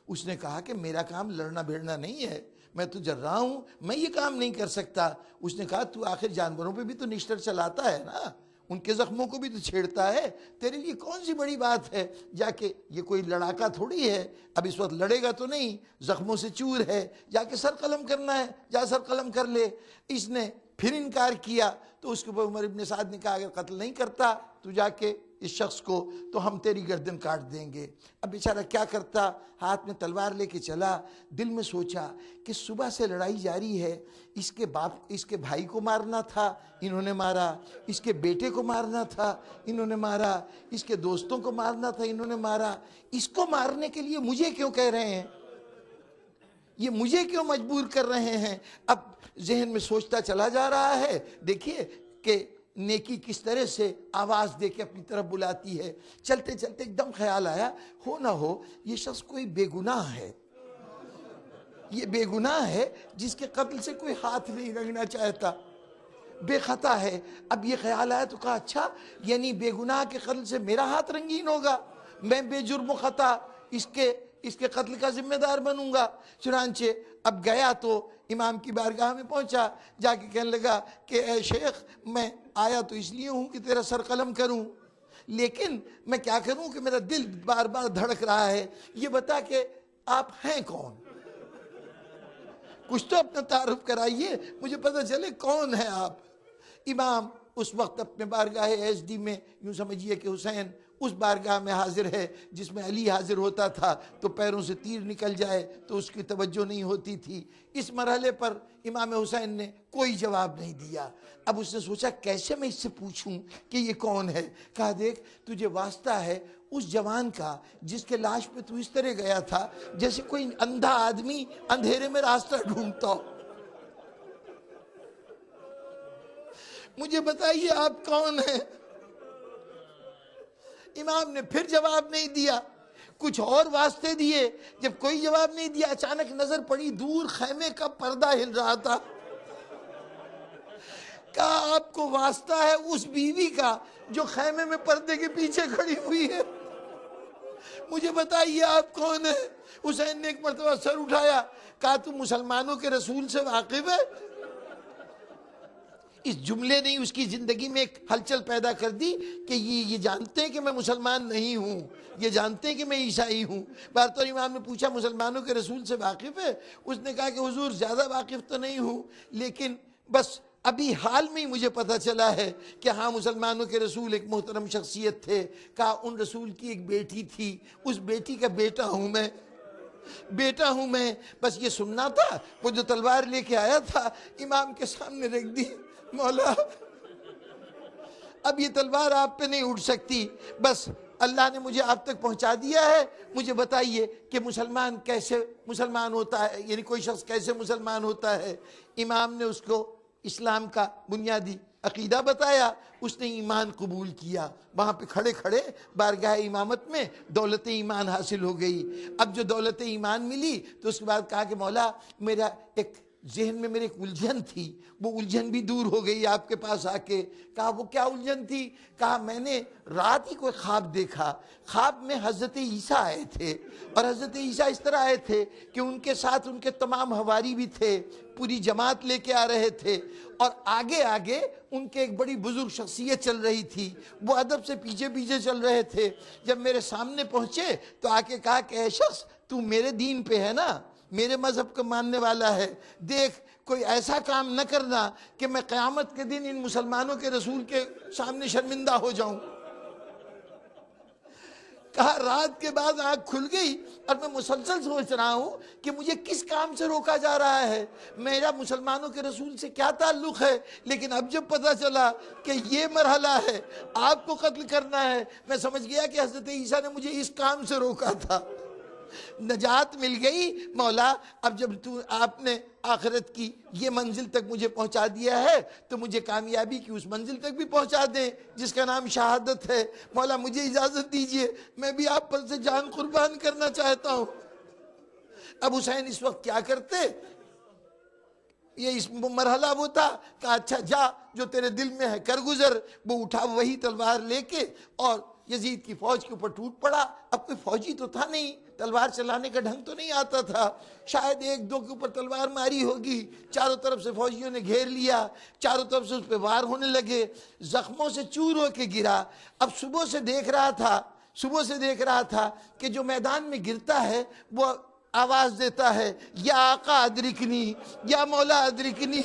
اس نے کہا کہ میرا کام لڑنا بھیڑنا نہیں ہے، میں تو جراح ہوں، میں یہ کام نہیں کر سکتا۔ اس نے کہا تو آخر جانوروں پہ بھی تو نشتر چلاتا ہے نا، ان کے زخموں کو بھی تو چھیڑتا ہے، تیرے لیے کون سی بڑی بات ہے جا کے، یہ کوئی لڑاکا تھوڑی ہے، اب اس وقت لڑے گا تو نہیں، زخموں سے چور ہے، جا کے سر قلم کرنا ہے، جا سر قلم کر لے۔ اس نے پھر انکار کیا تو اس کے اوپر عمر ابن سعد نے کہا اگر قتل نہیں کرتا تو جا کے اس شخص کو تو ہم تیری گردن کاٹ دیں گے۔ اب بیچارہ کیا کرتا، ہاتھ میں تلوار لے کے چلا، دل میں سوچا کہ صبح سے لڑائی جاری ہے، اس کے باپ، اس کے بھائی کو مارنا تھا انہوں نے مارا، اس کے بیٹے کو مارنا تھا انہوں نے مارا، اس کے دوستوں کو مارنا تھا انہوں نے مارا، اس کو مارنے کے لیے مجھے کیوں کہہ رہے ہیں، یہ مجھے کیوں مجبور کر رہے ہیں؟ اب ذہن میں سوچتا چلا جا رہا ہے، دیکھیے کہ نیکی کس طرح سے آواز دے کے اپنی طرف بلاتی ہے۔ چلتے چلتے ایک دم خیال آیا، ہو نہ ہو یہ شخص کوئی بے گناہ ہے، یہ بے گناہ ہے جس کے قتل سے کوئی ہاتھ نہیں رنگنا چاہتا۔ بے خطا ہے۔ اب یہ خیال آیا تو کہا اچھا یعنی بے گناہ کے قتل سے میرا ہاتھ رنگین ہوگا، میں بے جرم و خطا اس کے قتل کا ذمہ دار بنوں گا۔ چنانچہ اب گیا تو امام کی بارگاہ میں پہنچا، جا کے کہنے لگا کہ اے شیخ میں آیا تو اس لیے ہوں کہ تیرا سر قلم کروں، لیکن میں کیا کروں کہ میرا دل بار بار دھڑک رہا ہے، یہ بتا کہ آپ ہیں کون؟ کچھ تو اپنا تعارف کرائیے، مجھے پتہ چلے کون ہے آپ۔ امام اس وقت اپنے بارگاہ ایس ڈی میں، یوں سمجھیے کہ حسین اس بارگاہ میں حاضر ہے جس میں علی حاضر ہوتا تھا تو پیروں سے تیر نکل جائے تو اس کی توجہ نہیں ہوتی تھی۔ اس مرحلے پر امام حسین نے کوئی جواب نہیں دیا۔ اب اس نے سوچا کیسے میں اس سے پوچھوں کہ یہ کون ہے؟ کہا دیکھ تجھے واسطہ ہے اس جوان کا جس کے لاش پہ تو اس طرح گیا تھا جیسے کوئی اندھا آدمی اندھیرے میں راستہ ڈھونڈتا ہو، مجھے بتائیے آپ کون ہیں؟ امام نے پھر جواب نہیں دیا، کچھ اور واسطے دیے، جب کوئی جواب نہیں دیا اچانک نظر پڑی دور خیمے کا پردہ ہل رہا تھا۔ کہا آپ کو واسطہ ہے اس بیوی کا جو خیمے میں پردے کے پیچھے کھڑی ہوئی ہے، مجھے بتائیے آپ کون ہیں؟ حسین نے ایک مرتبہ سر اٹھایا، کہا تم مسلمانوں کے رسول سے واقف ہے؟ اس جملے نے اس کی زندگی میں ایک ہلچل پیدا کر دی کہ یہ جانتے ہیں کہ میں مسلمان نہیں ہوں، یہ جانتے ہیں کہ میں عیسائی ہوں۔ بارطور امام نے پوچھا مسلمانوں کے رسول سے واقف ہے؟ اس نے کہا کہ حضور زیادہ واقف تو نہیں ہوں، لیکن بس ابھی حال میں ہی مجھے پتہ چلا ہے کہ ہاں مسلمانوں کے رسول ایک محترم شخصیت تھے۔ کہا ان رسول کی ایک بیٹی تھی، اس بیٹی کا بیٹا ہوں میں، بس یہ سننا تھا۔ وہ جو تلوار لے کے آیا تھا امام کے سامنے رکھ دی، مولا اب یہ تلوار آپ پہ نہیں اٹھ سکتی، بس اللہ نے مجھے آپ تک پہنچا دیا ہے، مجھے بتائیے کہ مسلمان کیسے مسلمان ہوتا ہے، یعنی کوئی شخص کیسے مسلمان ہوتا ہے۔ امام نے اس کو اسلام کا بنیادی عقیدہ بتایا، اس نے ایمان قبول کیا۔ وہاں پہ کھڑے کھڑے بارگاہ امامت میں دولت ایمان حاصل ہو گئی۔ اب جو دولت ایمان ملی تو اس کے بعد کہا کہ مولا میرا ایک ذہن میں میرے ایک الجھن تھی، وہ الجھن بھی دور ہو گئی آپ کے پاس آ کے۔ کہا وہ کیا الجھن تھی؟ کہا میں نے رات ہی کوئی خواب دیکھا، خواب میں حضرت عیسیٰ آئے تھے، اور حضرت عیسیٰ اس طرح آئے تھے کہ ان کے ساتھ ان کے تمام حواری بھی تھے، پوری جماعت لے کے آ رہے تھے، اور آگے آگے ان کے ایک بڑی بزرگ شخصیت چل رہی تھی، وہ ادب سے پیچھے پیچھے چل رہے تھے۔ جب میرے سامنے پہنچے تو آ کے کہا کہ اے شخص تو میرے دین پہ ہے نا، میرے مذہب کا ماننے والا ہے، دیکھ کوئی ایسا کام نہ کرنا کہ میں قیامت کے دن ان مسلمانوں کے رسول کے سامنے شرمندہ ہو جاؤں۔ کہا رات کے بعد آنکھ کھل گئی اور میں مسلسل سوچ رہا ہوں کہ مجھے کس کام سے روکا جا رہا ہے، میرا مسلمانوں کے رسول سے کیا تعلق ہے، لیکن اب جب پتہ چلا کہ یہ مرحلہ ہے، آپ کو قتل کرنا ہے، میں سمجھ گیا کہ حضرت عیسیٰ نے مجھے اس کام سے روکا تھا۔ نجات مل گئی۔ مولا اب جب آپ نے آخرت کی یہ منزل تک مجھے پہنچا دیا ہے تو مجھے کامیابی کی اس منزل تک بھی پہنچا دیں جس کا نام شہادت ہے۔ مولا مجھے اجازت دیجئے، میں بھی آپ پر سے جان قربان کرنا چاہتا ہوں۔ اب حسین اس وقت کیا کرتے؟ یہ اس مرحلہ وہ تھا کہ اچھا جا جو تیرے دل میں ہے کر گزر۔ وہ اٹھا وہی تلوار لے کے اور یزید کی فوج کے اوپر ٹوٹ پڑا۔ اب کوئی فوجی تو تھا نہیں، تلوار چلانے کا ڈھنگ تو نہیں آتا تھا، شاید ایک دو کے اوپر تلوار ماری ہوگی، چاروں طرف سے فوجیوں نے گھیر لیا، چاروں طرف سے اس پہ وار ہونے لگے، زخموں سے چور ہو کے گرا۔ اب صبح سے دیکھ رہا تھا کہ جو میدان میں گرتا ہے وہ آواز دیتا ہے یا آقا ادرکنی، یا مولا ادرکنی۔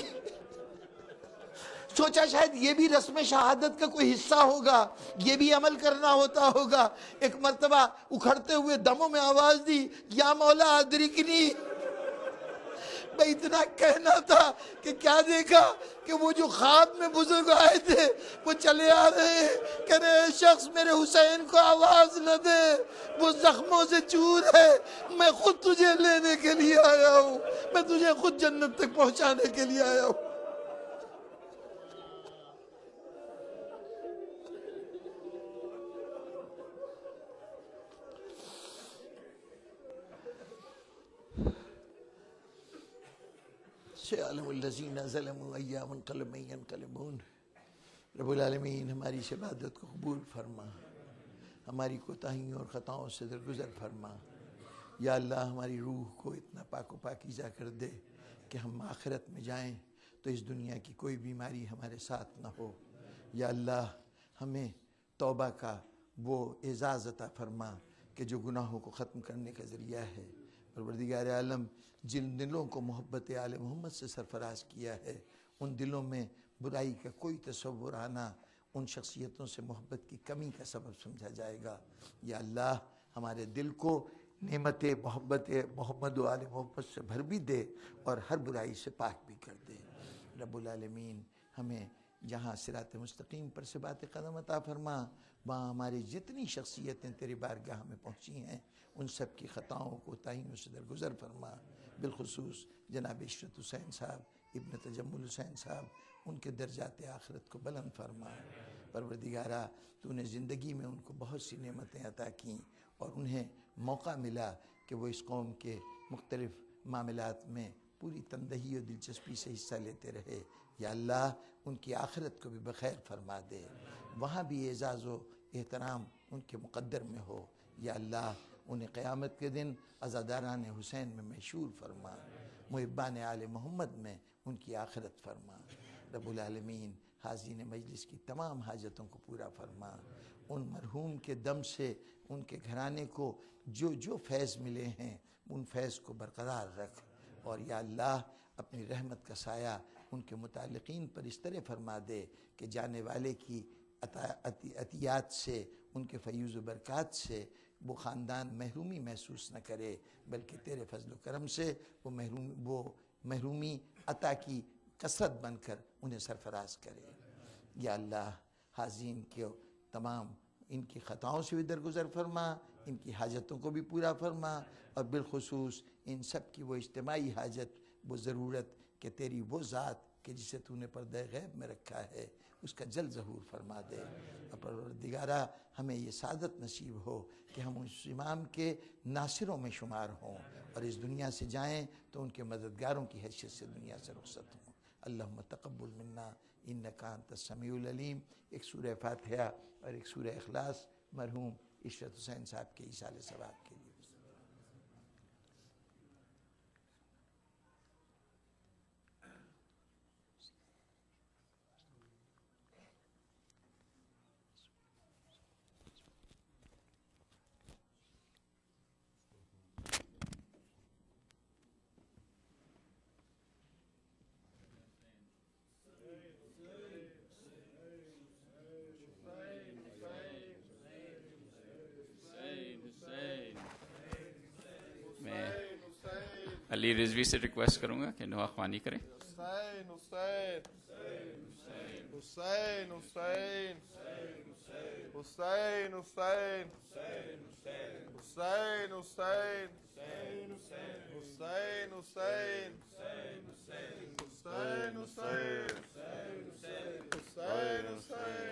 سوچا شاید یہ بھی رسم شہادت کا کوئی حصہ ہوگا، یہ بھی عمل کرنا ہوگا۔ ایک مرتبہ اکھڑتے ہوئے دموں میں آواز دی یا مولا ادرکنی۔ میں اتنا کہنا تھا کہ کیا دیکھا کہ وہ جو خواب میں بزرگ آئے تھے وہ چلے آ رہے ہیں، کہہ رہے ہیں شخص میرے حسین کو آواز نہ دے، وہ زخموں سے چور ہے، میں خود تجھے لینے کے لیے آیا ہوں، میں تجھے خود جنت تک پہنچانے کے لیے آیا ہوں۔ سيعلم الذين ظلموا أي منقلب ينقلبون۔ رب العالمین ہماری اس عبادت کو قبول فرما، ہماری کوتاہیوں اور خطاؤں سے درگزر فرما۔ یا اللہ ہماری روح کو اتنا پاک و پاکیزہ کر دے کہ ہم آخرت میں جائیں تو اس دنیا کی کوئی بیماری ہمارے ساتھ نہ ہو۔ یا اللہ ہمیں توبہ کا وہ اعزاز عطا فرما کہ جو گناہوں کو ختم کرنے کا ذریعہ ہے۔ پروردگار عالم، جن دلوں کو محبت آل محمد سے سرفراز کیا ہے، ان دلوں میں برائی کا کوئی تصور آنا ان شخصیتوں سے محبت کی کمی کا سبب سمجھا جائے گا۔ یا اللہ ہمارے دل کو نعمت محبت محمد و آل محمد سے بھر بھی دے اور ہر برائی سے پاک بھی کر دے۔ رب العالمین ہمیں جہاں صراط مستقیم پر ثبات قدم عطا فرما، وہاں ہماری جتنی شخصیتیں تیری بارگاہ میں پہنچی ہیں ان سب کی خطاؤں کو تائیوں سے درگزر فرما۔ بالخصوص جناب عشرت حسین صاحب، ابن تجمل حسین صاحب، ان کے درجات آخرت کو بلند فرما۔ پروردگارہ تو نے زندگی میں ان کو بہت سی نعمتیں عطا کیں اور انہیں موقع ملا کہ وہ اس قوم کے مختلف معاملات میں پوری تندہی اور دلچسپی سے حصہ لیتے رہے۔ یا اللہ ان کی آخرت کو بھی بخیر فرما دے، وہاں بھی اعزاز و احترام ان کے مقدر میں ہو۔ یا اللہ انہیں قیامت کے دن عزاداران حسین میں مشہور فرما، محبان آل محمد میں ان کی آخرت فرما۔ رب العالمین حاضرین مجلس کی تمام حاجتوں کو پورا فرما۔ ان مرحوم کے دم سے ان کے گھرانے کو جو فیض ملے ہیں ان فیض کو برقرار رکھ، اور یا اللہ اپنی رحمت کا سایہ ان کے متعلقین پر اس طرح فرما دے کہ جانے والے کی عطیات سے، ان کے فیوز و برکات سے وہ خاندان محرومی محسوس نہ کرے، بلکہ تیرے فضل و کرم سے وہ محرومی عطا کی کثرت بن کر انہیں سرفراز کرے۔ یا اللہ حاضرین کے تمام ان کی خطاؤں سے بھی درگزر فرما، ان کی حاجتوں کو بھی پورا فرما، اور بالخصوص ان سب کی وہ اجتماعی حاجت، وہ ضرورت کہ تیری وہ ذات کہ جسے تو نے پردہ غیب میں رکھا ہے اس کا جل ظہور فرما دے۔ اور پروردگارہ ہمیں یہ سعادت نصیب ہو کہ ہم اس امام کے ناصروں میں شمار ہوں اور اس دنیا سے جائیں تو ان کے مددگاروں کی حیثیت سے دنیا سے رخصت ہوں۔ اللہم تقبل منا انکا انت السمیع العلیم۔ ایک سورہ فاتحہ اور ایک سورہ اخلاص مرحوم عشرت حسین صاحب کے ایصال ثواب کے لیے۔ علی رضوی سے ریکویسٹ کروں گا کہ نوا خوانی کریں۔ حسین حسین حسین حسین حسین حسین حسین حسین حسین حسین حسین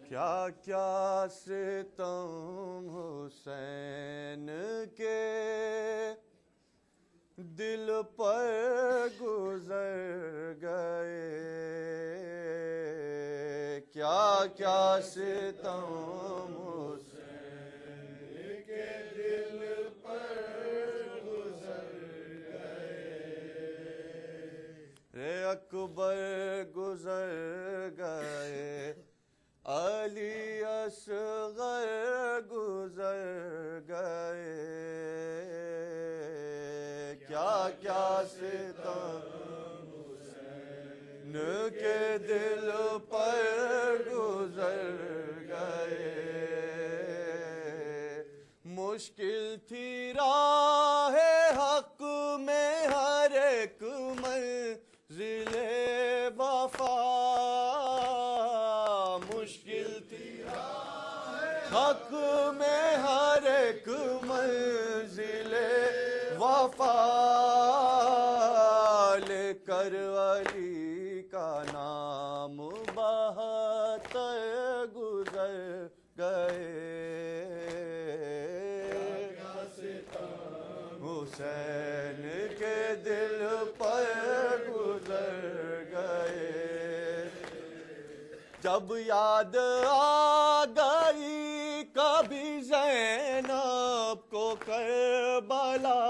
کیا کیا ستم حسین کے دل پر گزر گئے، کیا کیا ستم حسین کے دل پر گزر گئے، رے اکبر گزر گئے، علی اصغر گزر گئے، کیا کیا ستم حسین کے دل پر گزر گئے، مشکل تھی راہ حق میں ہر ایک منزل وفا، حق میں ہر ایک منزل وفا، لے کر علی کا نام بہت گزر گئے، جب یاد آ گئی کبھی زینب کو کربلا،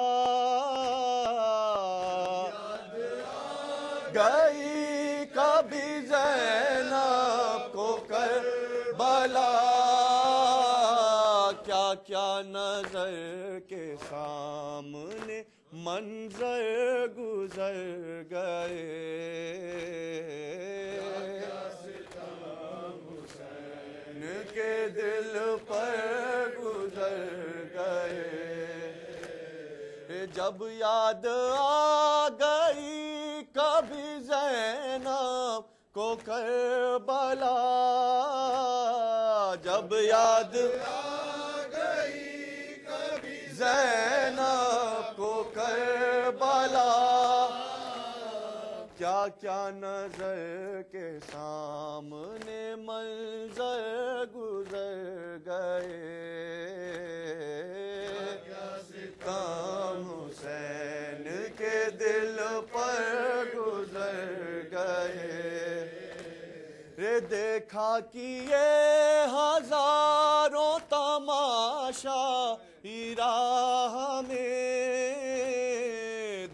گئی کبھی زینب کو کربلا، کیا کیا نظر کے سامنے منظر گزر گئے، حسین کے دل پر گزر گئے، جب یاد آ گئی کبھی زینب کو کربلا، جب یاد آ گئی کبھی زینب کو کربلا، کیا کیا نظر کے سامنے منظر گزر گئے، ستم حسین کے دل پر گزر گئے، رے دیکھا کیے ہزاروں تماشا راہ میں،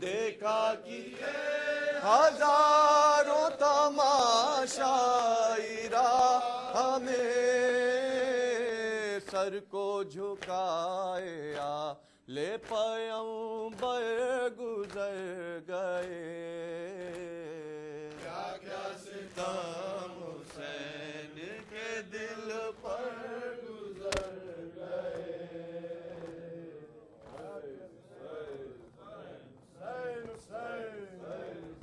دیکھا کیے ہزاروں تماشا راہ میں، سر کو جھکائے لے پیغمبر گزر گئے، کیا کیا ستم